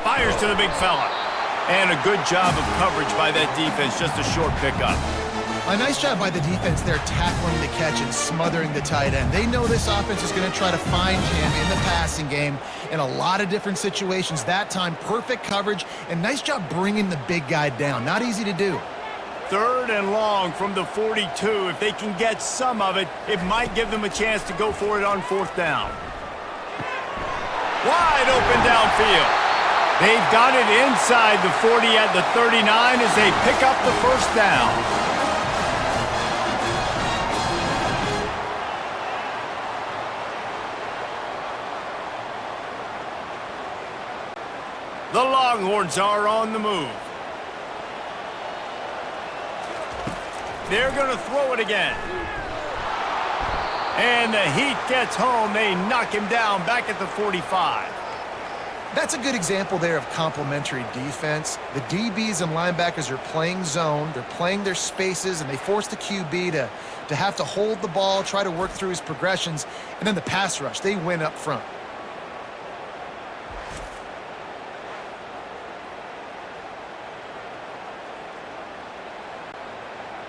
Fires to the big fella. And a good job of coverage by that defense, just a short pickup. A nice job by the defense there tackling the catch and smothering the tight end. They know this offense is going to try to find him in the passing game in a lot of different situations. That time, perfect coverage, and nice job bringing the big guy down. Not easy to do. Third and long from the 42. If they can get some of it, it might give them a chance to go for it on fourth down. Wide open downfield. They've got it inside the 40 at the 39 as they pick up the first down. The Longhorns are on the move. They're going to throw it again. And the heat gets home. They knock him down back at the 45. That's a good example there of complementary defense. The DBs and linebackers are playing zone. They're playing their spaces, and they force the QB to have to hold the ball, try to work through his progressions, and then the pass rush. They win up front.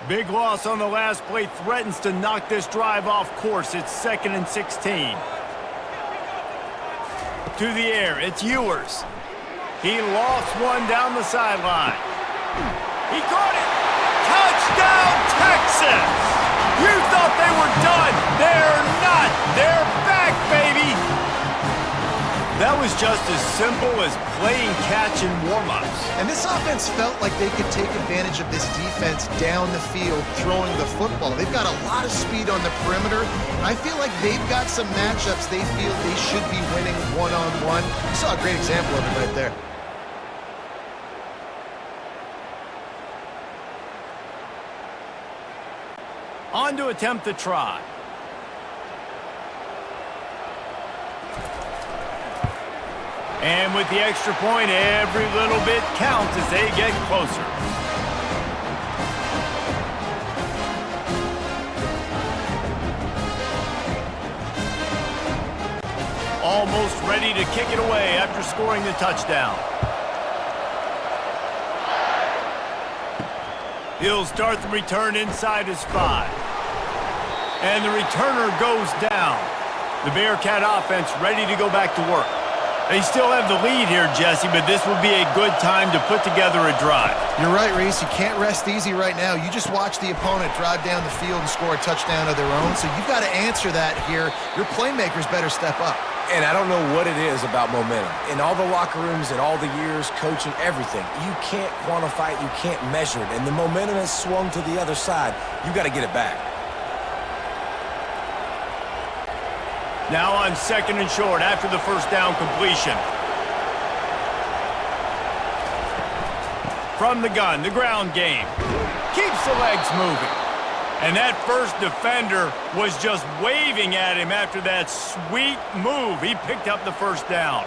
Big loss on the last play threatens to knock this drive off course. It's 2nd and 16. To the air, it's Ewers. He lost one down the sideline. He caught it. Touchdown, Texas! You thought they were done. They're not. They're back, baby. That was just as simple as playing catch in warm-ups. And this offense felt like they could take advantage of this defense down the field, throwing the football. They've got a lot of speed on the perimeter. I feel like they've got some matchups they feel they should be winning one-on-one. You saw a great example of it right there. On to attempt the try. And with the extra point, every little bit counts as they get closer. Almost ready to kick it away after scoring the touchdown. He'll start the return inside his 5. And the returner goes down. The Bearcat offense ready to go back to work. They still have the lead here, Jesse, but this will be a good time to put together a drive. You're right, Reese. You can't rest easy right now. You just watch the opponent drive down the field and score a touchdown of their own, so you've got to answer that here. Your playmakers better step up. And I don't know what it is about momentum. In all the locker rooms and all the years, coaching, everything, you can't quantify it, you can't measure it. And the momentum has swung to the other side. You got to get it back. Now on 2nd and short after the first down completion. From the gun, the ground game. Keeps the legs moving. And that first defender was just waving at him after that sweet move. He picked up the first down.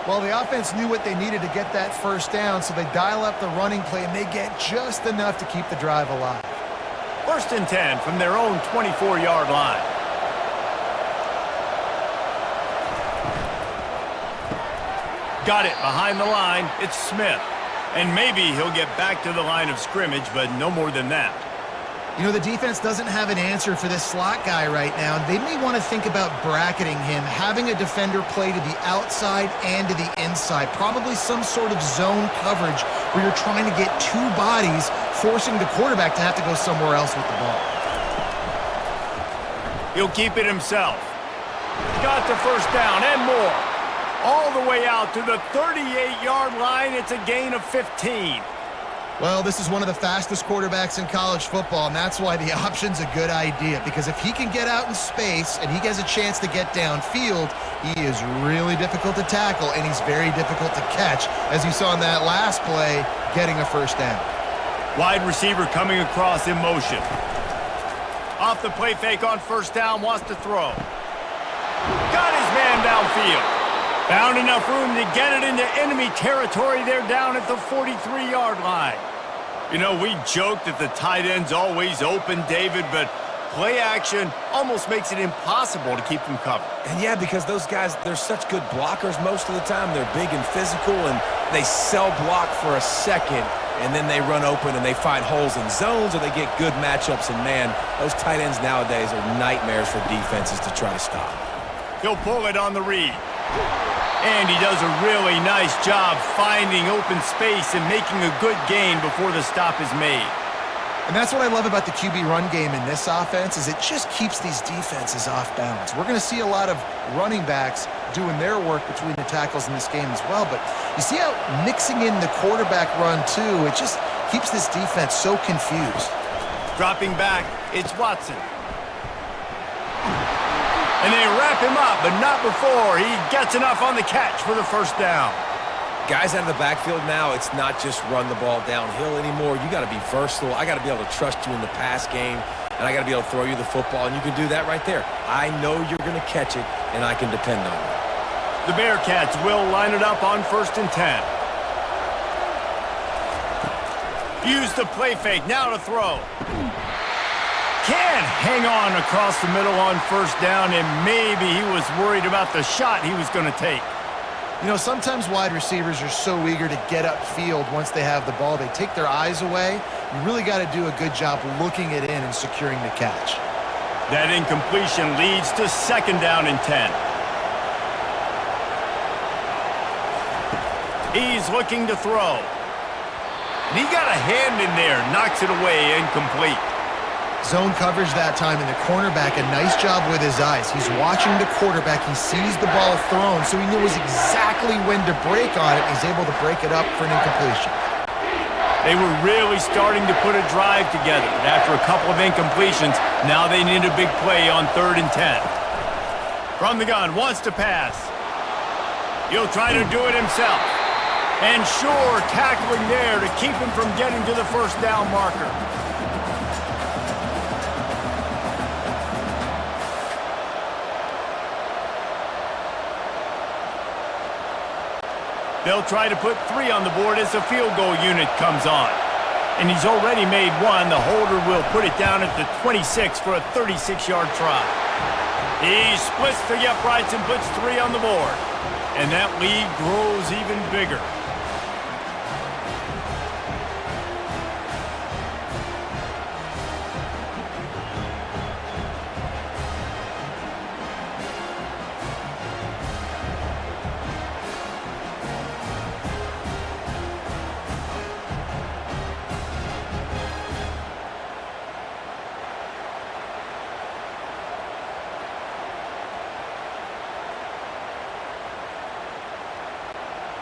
Well, the offense knew what they needed to get that first down, so they dial up the running play, and they get just enough to keep the drive alive. 1st and 10 from their own 24-yard line. Got it behind the line. It's Smith. And maybe he'll get back to the line of scrimmage, but no more than that. You know, the defense doesn't have an answer for this slot guy right now. They may want to think about bracketing him, having a defender play to the outside and to the inside. Probably some sort of zone coverage where you're trying to get two bodies, forcing the quarterback to have to go somewhere else with the ball. He'll keep it himself. Got the first down and more. All the way out to the 38-yard line. It's a gain of 15. Well, this is one of the fastest quarterbacks in college football, and that's why the option's a good idea, because if he can get out in space and he has a chance to get downfield, he is really difficult to tackle, and he's very difficult to catch, as you saw in that last play, getting a first down. Wide receiver coming across in motion. Off the play fake on first down, wants to throw. Got his man downfield. Found enough room to get it into enemy territory. They're down at the 43-yard line. You know, we joke that the tight end's always open, David, but play action almost makes it impossible to keep them covered. And yeah, because those guys, they're such good blockers most of the time. They're big and physical, and they cell block for a second, and then they run open and they find holes in zones, or they get good matchups. And man, those tight ends nowadays are nightmares for defenses to try to stop. He'll pull it on the read. And he does a really nice job finding open space and making a good gain before the stop is made. And that's what I love about the QB run game in this offense, is it just keeps these defenses off balance. We're going to see a lot of running backs doing their work between the tackles in this game as well, but you see how mixing in the quarterback run too, it just keeps this defense so confused. Dropping back, it's Watson. And they wrap him up, but not before he gets enough on the catch for the first down. Guys out of the backfield now, it's not just run the ball downhill anymore. You got to be versatile. I got to be able to trust you in the pass game, and I got to be able to throw you the football, and you can do that right there. I know you're going to catch it, and I can depend on you. The BearCats will line it up on 1st and 10. Use the play fake, now to throw. Can hang on across the middle on first down, and maybe he was worried about the shot he was going to take. You know, sometimes wide receivers are so eager to get upfield once they have the ball. They take their eyes away. You really got to do a good job looking it in and securing the catch. That incompletion leads to 2nd down and 10. He's looking to throw. And he got a hand in there, knocks it away, incomplete. Zone coverage that time, and the cornerback, a nice job with his eyes. He's watching the quarterback. He sees the ball thrown, so he knows exactly when to break on it. He's able to break it up for an incompletion. They were really starting to put a drive together. After a couple of incompletions, now they need a big play on 3rd and 10. From the gun, wants to pass. He'll try to do it himself. And sure, tackling there to keep him from getting to the first down marker. They'll try to put 3 on the board as the field goal unit comes on. And he's already made 1. The holder will put it down at the 26 for a 36-yard try. He splits the uprights and puts 3 on the board. And that lead grows even bigger.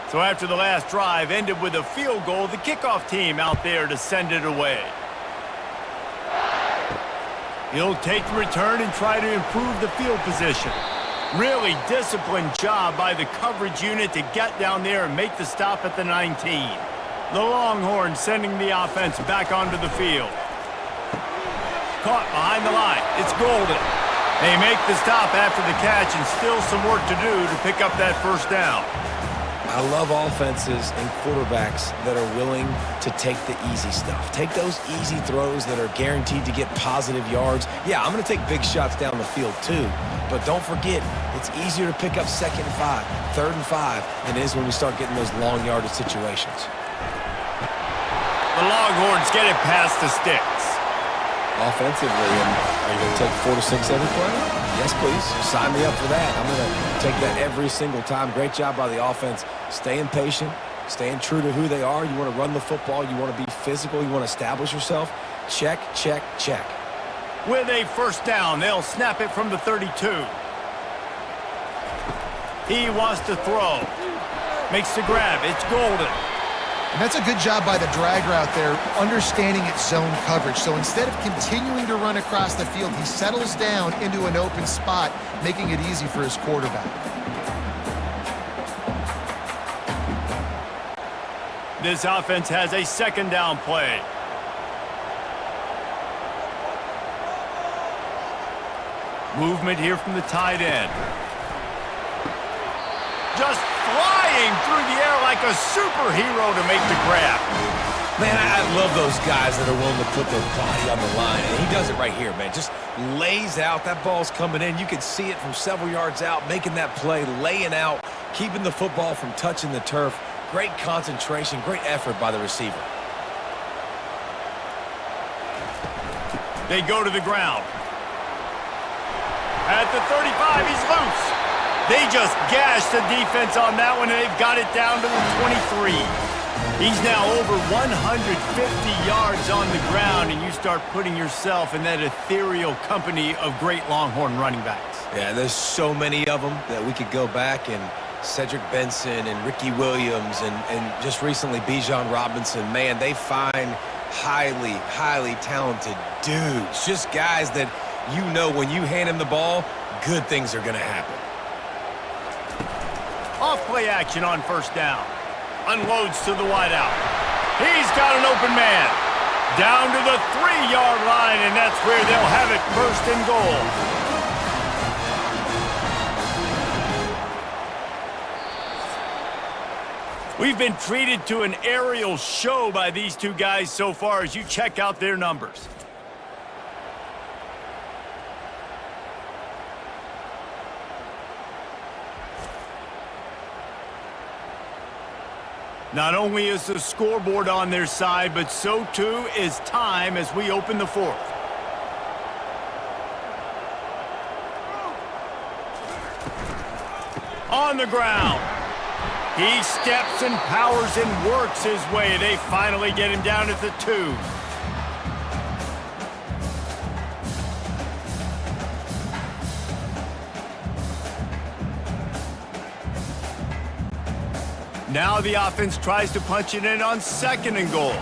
So after the last drive ended with a field goal, the kickoff team out there to send it away. He'll take the return and try to improve the field position. Really disciplined job by the coverage unit to get down there and make the stop at the 19. The Longhorns sending the offense back onto the field. Caught behind the line. It's golden. They make the stop after the catch, and still some work to do to pick up that first down. I love offenses and quarterbacks that are willing to take the easy stuff. Take those easy throws that are guaranteed to get positive yards. Yeah, I'm going to take big shots down the field too, but don't forget, it's easier to pick up 2nd and 5, 3rd and 5 than it is when we start getting those long yardage situations. The Longhorns get it past the sticks. Offensively, and are you going to take 4 to 6 every play? Yes, please. Sign me up for that. I'm going to take that every single time. Great job by the offense. Staying patient, staying true to who they are. You want to run the football. You want to be physical. You want to establish yourself. Check, check, check. With a first down, they'll snap it from the 32. He wants to throw. Makes the grab. It's golden. And that's a good job by the drag route there, understanding its zone coverage. So instead of continuing to run across the field, he settles down into an open spot, making it easy for his quarterback. This offense has a 2nd down play. Movement here from the tight end. Just flying through the air like a superhero to make the grab. Man, I love those guys that are willing to put their body on the line. And he does it right here, man. Just lays out. That ball's coming in. You can see it from several yards out, making that play, laying out, keeping the football from touching the turf. Great concentration, great effort by the receiver. They go to the ground. At the 35, he's loose. They just gashed the defense on that one, and they've got it down to the 23. He's now over 150 yards on the ground, and you start putting yourself in that ethereal company of great Longhorn running backs. Yeah, there's so many of them that we could go back, and Cedric Benson and Ricky Williams and just recently Bijan Robinson. Man, they find highly, highly talented dudes. Just guys that you know when you hand him the ball, good things are going to happen. Off play action on first down. Unloads to the wideout. He's got an open man. Down to the 3-yard line, and that's where they'll have it, 1st and goal. We've been treated to an aerial show by these two guys so far as you check out their numbers. Not only is the scoreboard on their side, but so too is time as we open the 4th. On the ground. He steps and powers and works his way. They finally get him down at the 2. Now the offense tries to punch it in on 2nd and goal.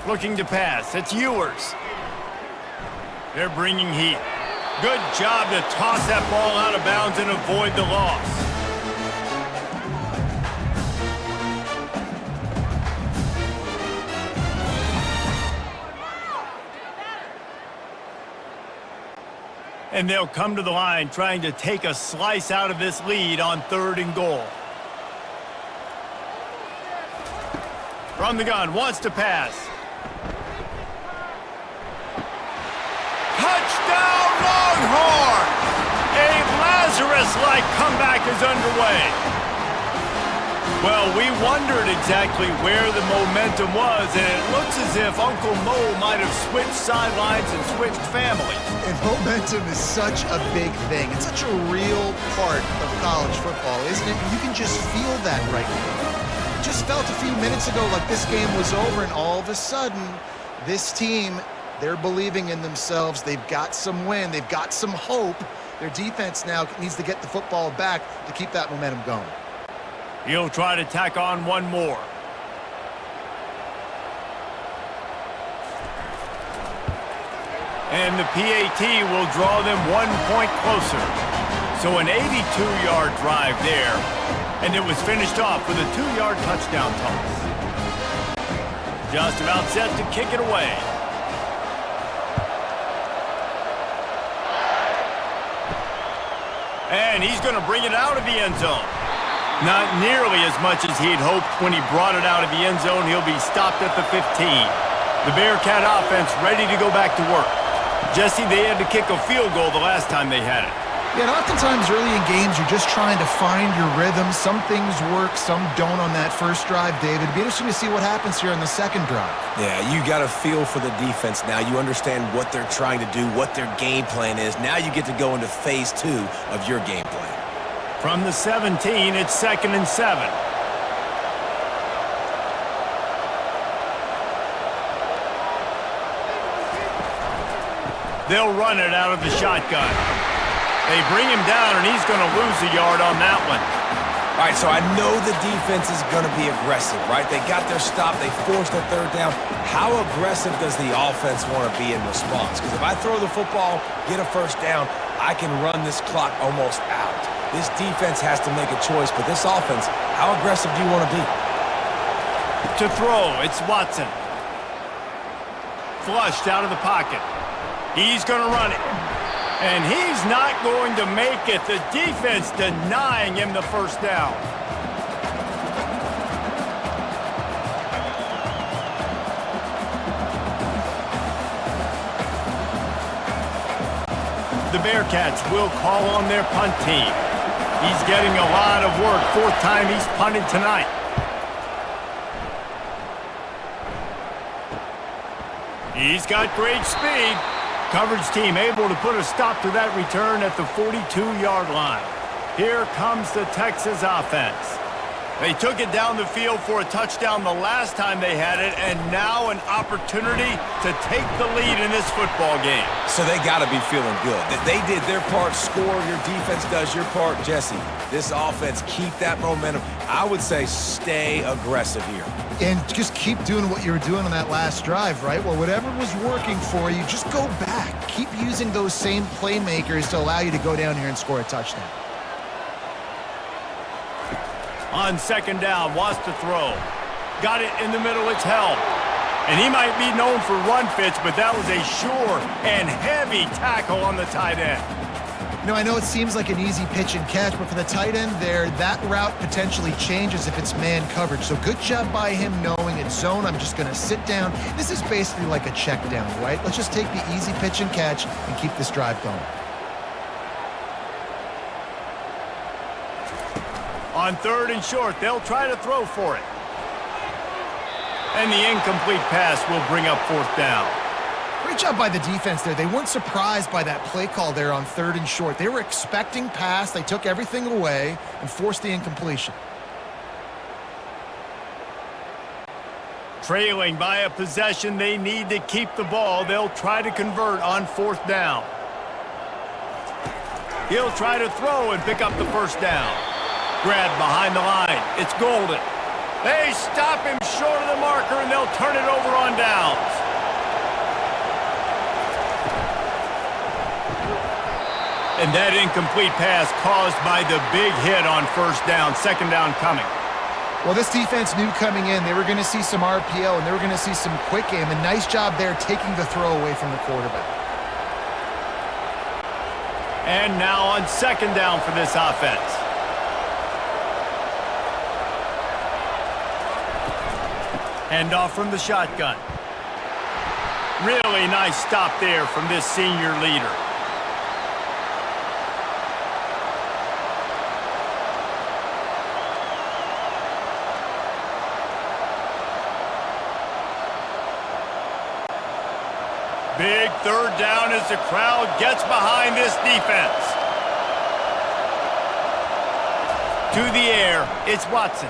Looking to pass. It's Ewers. They're bringing heat. Good job to toss that ball out of bounds and avoid the loss. And they'll come to the line trying to take a slice out of this lead on 3rd and goal. From the gun, wants to pass. Touchdown Longhorns! A Lazarus-like comeback is underway. Well, we wondered exactly where the momentum was, and it looks as if Uncle Mo might have switched sidelines and switched families. And momentum is such a big thing. It's such a real part of college football, isn't it? You can just feel that right now. It just felt a few minutes ago like this game was over, and all of a sudden, this team, they're believing in themselves. They've got some wind. They've got some hope. Their defense now needs to get the football back to keep that momentum going. He'll try to tack on one more. And the PAT will draw them 1 point closer. So an 82-yard drive there. And it was finished off with a 2-yard touchdown toss. Just about set to kick it away. And he's going to bring it out of the end zone. Not nearly as much as he'd hoped when he brought it out of the end zone. He'll be stopped at the 15. The Bearcat offense ready to go back to work. Jesse, they had to kick a field goal the last time they had it. Yeah, and oftentimes early in games, you're just trying to find your rhythm. Some things work, some don't on that first drive, David. It'd be interesting to see what happens here in the second drive. Yeah, you got a feel for the defense now. You understand what they're trying to do, what their game plan is. Now you get to go into phase 2 of your game plan. From the 17, it's 2nd and 7. They'll run it out of the shotgun. They bring him down, and he's going to lose a yard on that one. All right, so I know the defense is going to be aggressive, right? They got their stop. They forced the third down. How aggressive does the offense want to be in response? Because if I throw the football, get a first down, I can run this clock almost out. This defense has to make a choice, but this offense, how aggressive do you want to be? To throw, it's Watson. Flushed out of the pocket. He's going to run it. And he's not going to make it. The defense denying him the first down. The Bearcats will call on their punt team. He's getting a lot of work. 4th time he's punted tonight. He's got great speed. Coverage team able to put a stop to that return at the 42-yard line. Here comes the Texas offense. They took it down the field for a touchdown the last time they had it, and now an opportunity to take the lead in this football game. So they got to be feeling good. That they did their part, score, your defense does your part. Jesse, this offense, keep that momentum. I would say stay aggressive here. And just keep doing what you were doing on that last drive, right? Well, whatever was working for you, just go back. Keep using those same playmakers to allow you to go down here and score a touchdown. On 2nd down, wants to throw. Got it in the middle, it's held. And he might be known for run fits, but that was a sure and heavy tackle on the tight end. You know, I know it seems like an easy pitch and catch, but for the tight end there, that route potentially changes if it's man coverage. So good job by him knowing it's zone. I'm just going to sit down. This is basically like a check down, right? Let's just take the easy pitch and catch and keep this drive going. On 3rd and short, they'll try to throw for it. And the incomplete pass will bring up 4th down. Great job by the defense there. They weren't surprised by that play call there on 3rd and short. They were expecting pass. They took everything away and forced the incompletion. Trailing by a possession, they need to keep the ball. They'll try to convert on 4th down. He'll try to throw and pick up the first down. Grab behind the line. It's Golden. They stop him short of the marker, and they'll turn it over on downs. And that incomplete pass caused by the big hit on 1st down. 2nd down coming. Well, this defense knew coming in they were going to see some RPO and they were going to see some quick game. And nice job there taking the throw away from the quarterback. And now on 2nd down for this offense. Handoff from the shotgun. Really nice stop there from this senior leader. Big 3rd down as the crowd gets behind this defense. To the air, it's Watson.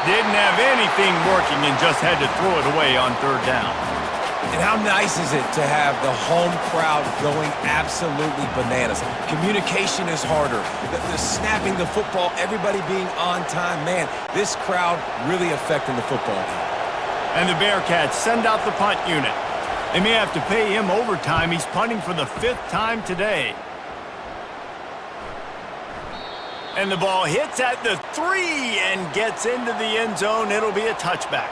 Didn't have anything working and just had to throw it away on 3rd down. And how nice is it to have the home crowd going absolutely bananas? Communication is harder. The snapping the football, everybody being on time. Man, this crowd really affecting the football game. And the Bearcats send out the punt unit. They may have to pay him overtime. He's punting for the 5th time today. And the ball hits at the 3 and gets into the end zone. It'll be a touchback.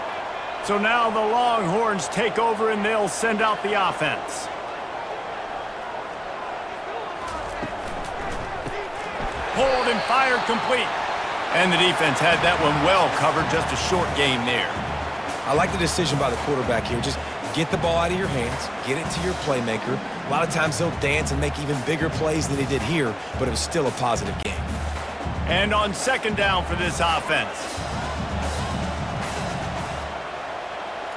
So now the Longhorns take over and they'll send out the offense. Hold and fire complete. And the defense had that one well covered, just a short game there. I like the decision by the quarterback here. Just get the ball out of your hands, get it to your playmaker. A lot of times they'll dance and make even bigger plays than they did here, but it was still a positive game. And on second down for this offense.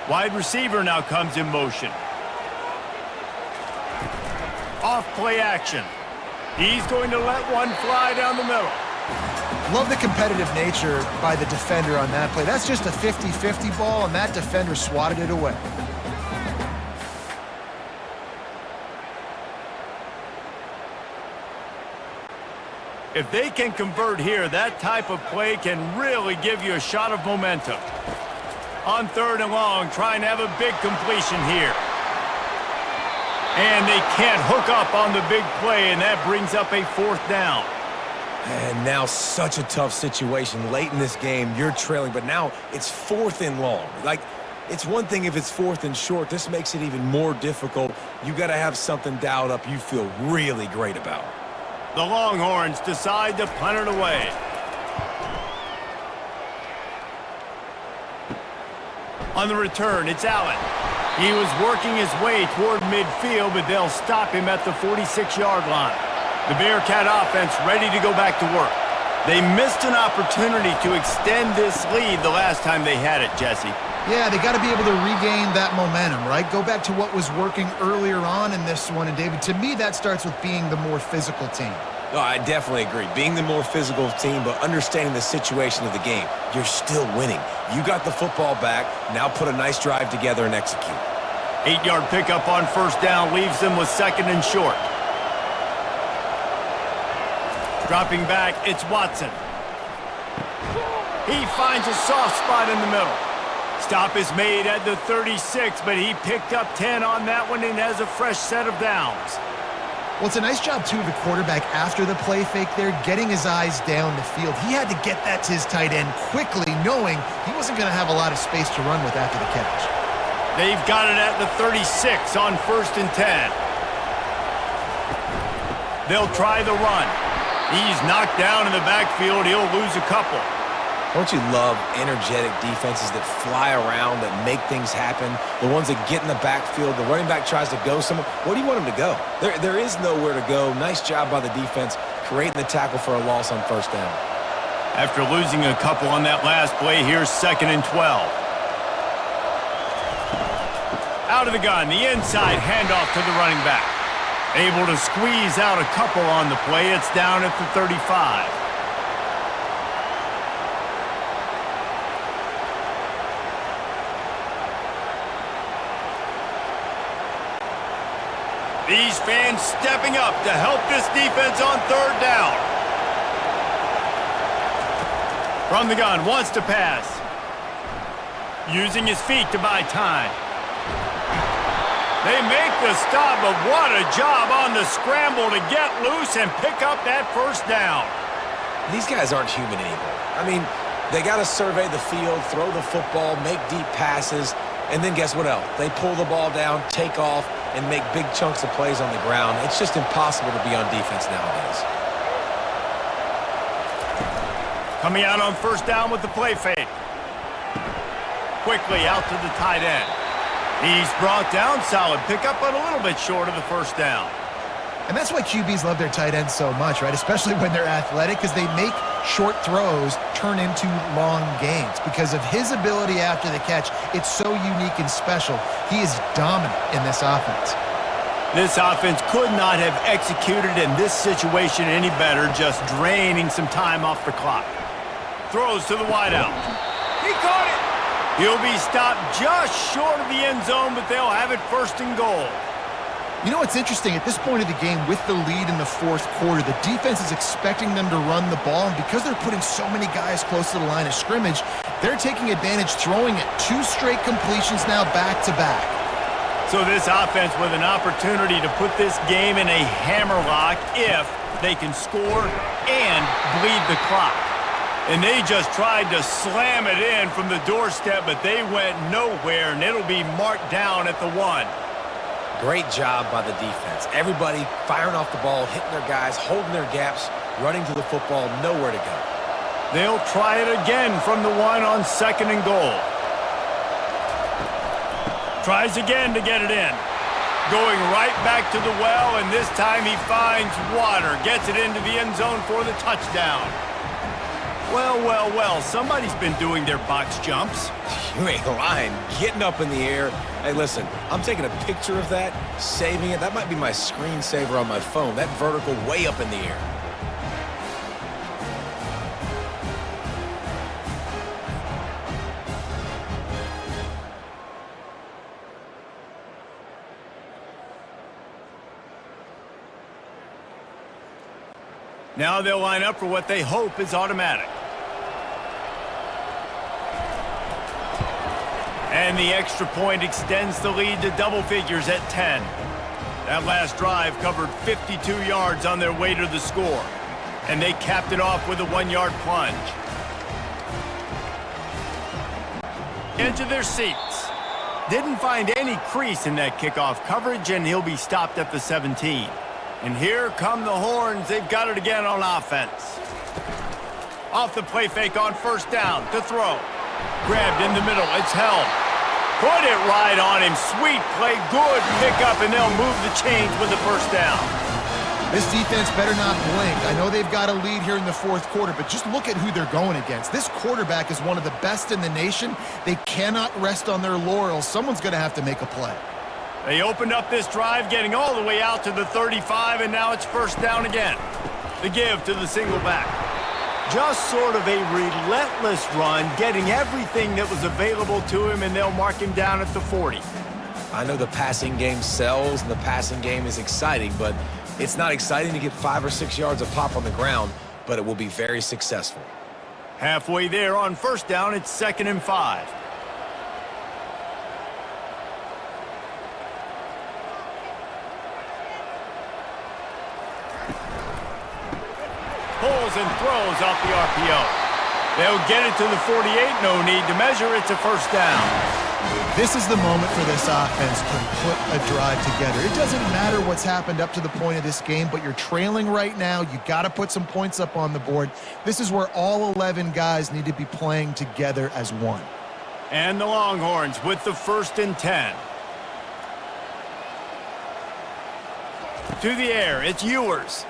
Wide receiver now comes in motion. Off play action. He's going to let one fly down the middle. Love the competitive nature by the defender on that play. That's just a 50-50 ball, and that defender swatted it away. If they can convert here, that type of play can really give you a shot of momentum. On third and long, trying to have a big completion here. And they can't hook up on the big play, and that brings up a fourth down. And now such a tough situation. Late in this game, you're trailing, but now it's fourth and long. Like, it's one thing if it's fourth and short. This makes it even more difficult. You got to have something dialed up you feel really great about. The Longhorns decide to punt it away. On the return, it's Allen. He was working his way toward midfield, but they'll stop him at the 46-yard line. The BearCat offense ready to go back to work. They missed an opportunity to extend this lead the last time they had it, Jesse. Yeah, they got to be able to regain that momentum, right? Go back to what was working earlier on in this one. And, David, to me, that starts with being the more physical team. No, I definitely agree. Being the more physical team, but understanding the situation of the game. You're still winning. You got the football back. Now put a nice drive together and execute. 8-yard pickup on first down leaves them with second and short. Dropping back, it's Watson. He finds a soft spot in the middle. Stop is made at the 36, but he picked up 10 on that one and has a fresh set of downs. Well, it's a nice job, too, of the quarterback after the play fake there, getting his eyes down the field. He had to get that to his tight end quickly, knowing he wasn't going to have a lot of space to run with after the catch. They've got it at the 36 on first and 10. They'll try the run. He's knocked down in the backfield. He'll lose a couple. Don't you love energetic defenses that fly around, that make things happen? The ones that get in the backfield, the running back tries to go somewhere. Where do you want him to go? There is nowhere to go. Nice job by the defense, creating the tackle for a loss on first down. After losing a couple on that last play, here's second and 12. Out of the gun, the inside handoff to the running back. Able to squeeze out a couple on the play. It's down at the 35. These fans stepping up to help this defense on third down. From the gun, wants to pass. Using his feet to buy time. They make the stop, but what a job on the scramble to get loose and pick up that first down. These guys aren't human anymore. I mean, they got to survey the field, throw the football, make deep passes, and then guess what else? They pull the ball down, take off, and make big chunks of plays on the ground. It's just impossible to be on defense nowadays. Coming out on first down with the play fake. Quickly out to the tight end. He's brought down, solid pickup, but a little bit short of the first down. And that's why QBs love their tight ends so much, right? Especially when they're athletic, because they make short throws turn into long gains. Because of his ability after the catch, it's so unique and special. He is dominant in this offense. This offense could not have executed in this situation any better, just draining some time off the clock. Throws to the wideout. He caught it! He'll be stopped just short of the end zone, but they'll have it first and goal. You know what's interesting? At this point of the game, with the lead in the fourth quarter, the defense is expecting them to run the ball, and because they're putting so many guys close to the line of scrimmage, they're taking advantage, throwing it. 2 straight completions now back-to-back. So this offense with an opportunity to put this game in a hammerlock if they can score and bleed the clock. And they just tried to slam it in from the doorstep, but they went nowhere, and it'll be marked down at the 1. Great job by the defense. Everybody firing off the ball, hitting their guys, holding their gaps, running to the football, nowhere to go. They'll try it again from the 1 on 2nd and goal. Tries again to get it in. Going right back to the well, and this time he finds water. Gets it into the end zone for the touchdown. Well, somebody's been doing their box jumps. You ain't lying. Getting up in the air. Hey, listen, I'm taking a picture of that, saving it. That might be my screensaver on my phone. That vertical way up in the air. Now they'll line up for what they hope is automatic. And the extra point extends the lead to double figures at 10. That last drive covered 52 yards on their way to the score. And they capped it off with a 1-yard plunge. Into their seats. Didn't find any crease in that kickoff coverage, and he'll be stopped at the 17. And here come the Horns. They've got it again on offense. Off the play fake on 1st down to throw. Grabbed in the middle. It's held. Put it right on him. Sweet play. Good pickup, and they'll move the chains with the 1st down. This defense better not blink. I know they've got a lead here in the 4th quarter, but just look at who they're going against. This quarterback is one of the best in the nation. They cannot rest on their laurels. Someone's going to have to make a play. They opened up this drive, getting all the way out to the 35, and now it's 1st down again. The give to the single back. Just sort of a relentless run, getting everything that was available to him, and they'll mark him down at the 40. I know the passing game sells, and the passing game is exciting, but it's not exciting to get 5 or 6 yards of pop on the ground, but it will be very successful. Halfway there on 1st down, it's 2nd and 5. Pulls and throws off the RPO. They'll get it to the 48. No need to measure. It's a 1st down. This is the moment for this offense to put a drive together. It doesn't matter what's happened up to the point of this game, but you're trailing right now. You got to put some points up on the board. This is where all 11 guys need to be playing together as one. And the Longhorns with the 1st and 10. To the air, it's Ewers.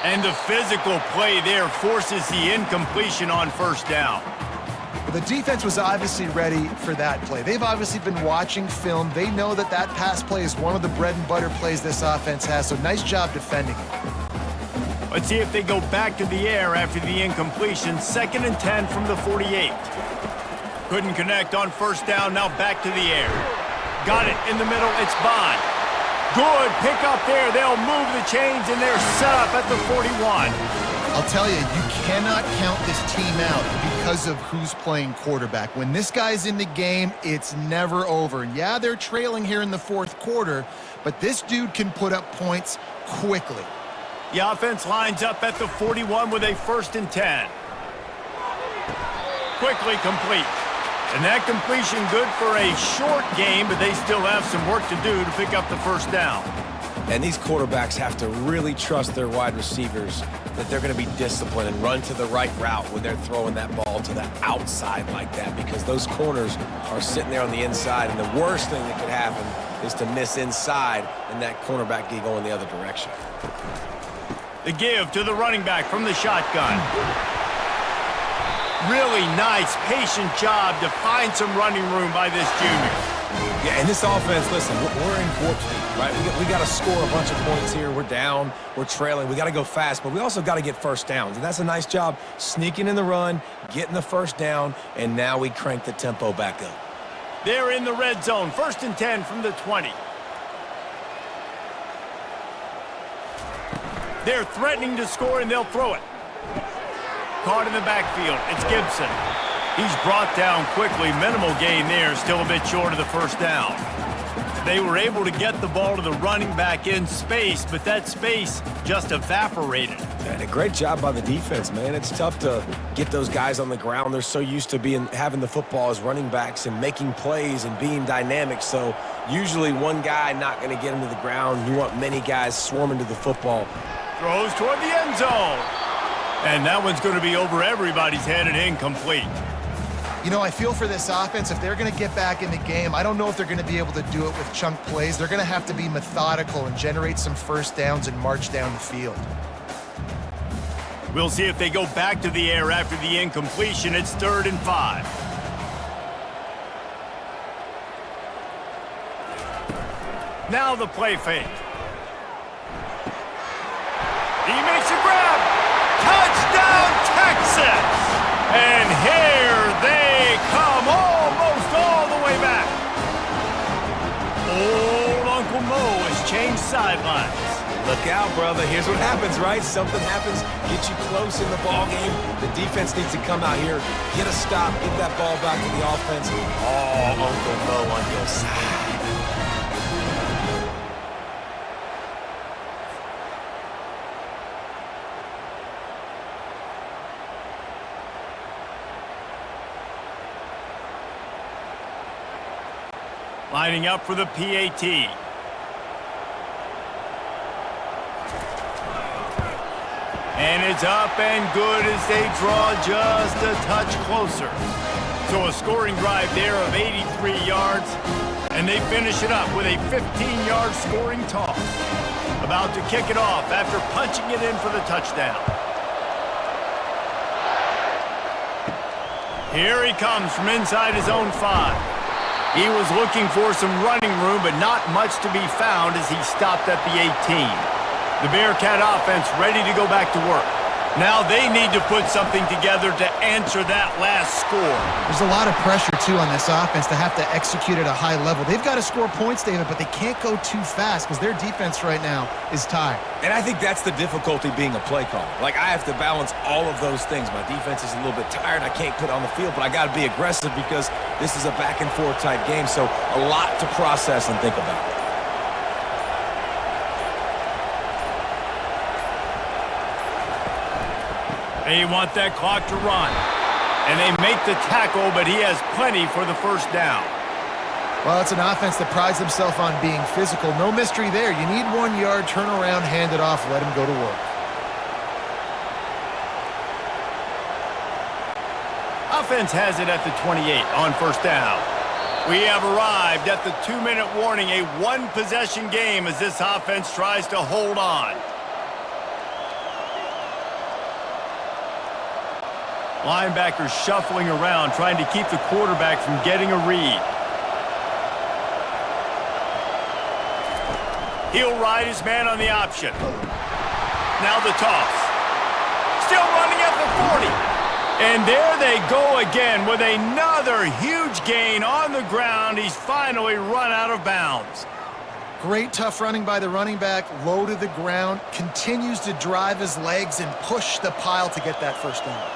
And the physical play there forces the incompletion on 1st down. Well, the defense was obviously ready for that play. They've obviously been watching film. They know that that pass play is one of the bread and butter plays this offense has, so nice job defending it. Let's see if they go back to the air after the incompletion. 2nd and 10 from the 48. Couldn't connect on 1st down, now back to the air. Got it in the middle, it's Bond. Good pickup there. They'll move the chains, and they're set up at the 41. I'll tell you, you cannot count this team out because of who's playing quarterback. When this guy's in the game, it's never over. And yeah, they're trailing here in the 4th quarter, but this dude can put up points quickly. The offense lines up at the 41 with a 1st and 10. Quickly complete. And that completion good for a short game, but they still have some work to do to pick up the 1st down. And these quarterbacks have to really trust their wide receivers that they're going to be disciplined and run to the right route when they're throwing that ball to the outside like that, because those corners are sitting there on the inside, and the worst thing that could happen is to miss inside and that cornerback get going the other direction. The give to the running back from the shotgun. Really nice, patient job to find some running room by this junior. Yeah, and this offense, listen, we're in warp speed, right? We got to score a bunch of points here. We're down, we're trailing. We got to go fast, but we also got to get 1st downs. And that's a nice job sneaking in the run, getting the 1st down, and now we crank the tempo back up. They're in the red zone, 1st and 10 from the 20. They're threatening to score, and they'll throw it. Caught in the backfield, it's Gibson. He's brought down quickly. Minimal gain there, still a bit short of the 1st down. They were able to get the ball to the running back in space, but that space just evaporated. And a great job by the defense, man. It's tough to get those guys on the ground. They're so used to having the football as running backs and making plays and being dynamic. So usually one guy not going to get him to the ground. You want many guys swarming to the football. Throws toward the end zone. And that one's going to be over everybody's head and incomplete. You know, I feel for this offense, if they're going to get back in the game, I don't know if they're going to be able to do it with chunk plays. They're going to have to be methodical and generate some first downs and march down the field. We'll see if they go back to the air after the incompletion. It's 3rd and 5. Now the play fake. He makes a grab. Touchdown, Texas! And here they come, almost all the way back. Old Uncle Mo has changed sidelines. Look out, brother. Here's what happens, right? Something happens, get you close in the ball game. The defense needs to come out here, get a stop, get that ball back to the offense. Oh, Uncle Mo on your side. Lining up for the PAT. And it's up and good as they draw just a touch closer. So a scoring drive there of 83 yards, and they finish it up with a 15-yard scoring toss. About to kick it off after punching it in for the touchdown. Here he comes from inside his own 5. He was looking for some running room, but not much to be found as he stopped at the 18. The Bearcat offense ready to go back to work. Now they need to put something together to answer that last score. There's a lot of pressure, too, on this offense to have to execute at a high level. They've got to score points, David, but they can't go too fast because their defense right now is tired. And I think that's the difficulty being a play caller. Like, I have to balance all of those things. My defense is a little bit tired. I can't put it on the field, but I got to be aggressive because this is a back-and-forth type game, so a lot to process and think about. They want that clock to run. And they make the tackle, but he has plenty for the first down. Well, it's an offense that prides themselves on being physical. No mystery there. You need 1 yard, turn around, hand it off, let him go to work. Offense has it at the 28 on first down. We have arrived at the 2-minute warning, a one-possession game as this offense tries to hold on. Linebackers shuffling around, trying to keep the quarterback from getting a read. He'll ride his man on the option. Now the toss. Still running at the 40. And there they go again with another huge gain on the ground. He's finally run out of bounds. Great tough running by the running back, low to the ground, continues to drive his legs and push the pile to get that first down.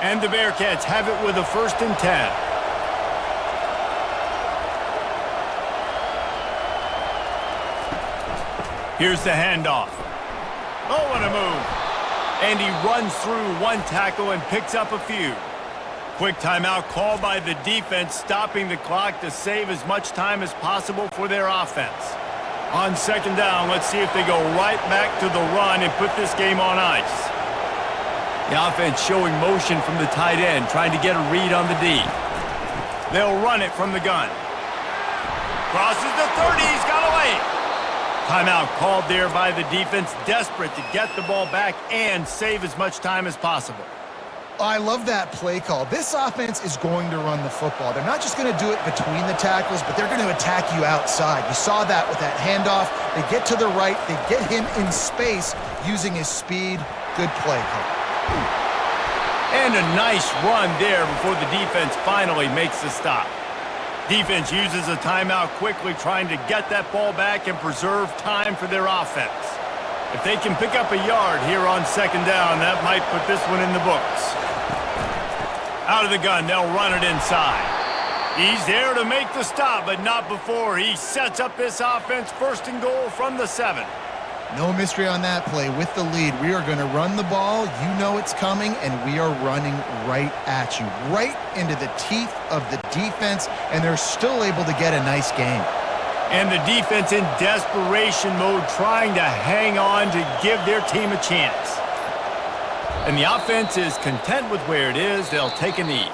And the Bearcats have it with a 1st and 10. Here's the handoff. Oh, what a move. And he runs through one tackle and picks up a few. Quick timeout called by the defense, stopping the clock to save as much time as possible for their offense. On 2nd down, let's see if they go right back to the run and put this game on ice. The offense showing motion from the tight end, trying to get a read on the D. They'll run it from the gun. Crosses the 30, he's got away. Timeout called there by the defense, desperate to get the ball back and save as much time as possible. I love that play call. This offense is going to run the football. They're not just going to do it between the tackles, but they're going to attack you outside. You saw that with that handoff. They get to the right. They get him in space using his speed. Good play call. And a nice run there before the defense finally makes the stop. Defense uses a timeout quickly, trying to get that ball back and preserve time for their offense. If they can pick up a yard here on 2nd down, that might put this one in the books. Out of the gun, they'll run it inside. He's there to make the stop, but not before he sets up this offense first and goal from the 7. No mystery on that play. With the lead, we are going to run the ball. You know it's coming, and we are running right at you, right into the teeth of the defense, and they're still able to get a nice game. And the defense in desperation mode, trying to hang on to give their team a chance. And the offense is content with where it is. They'll take a knee.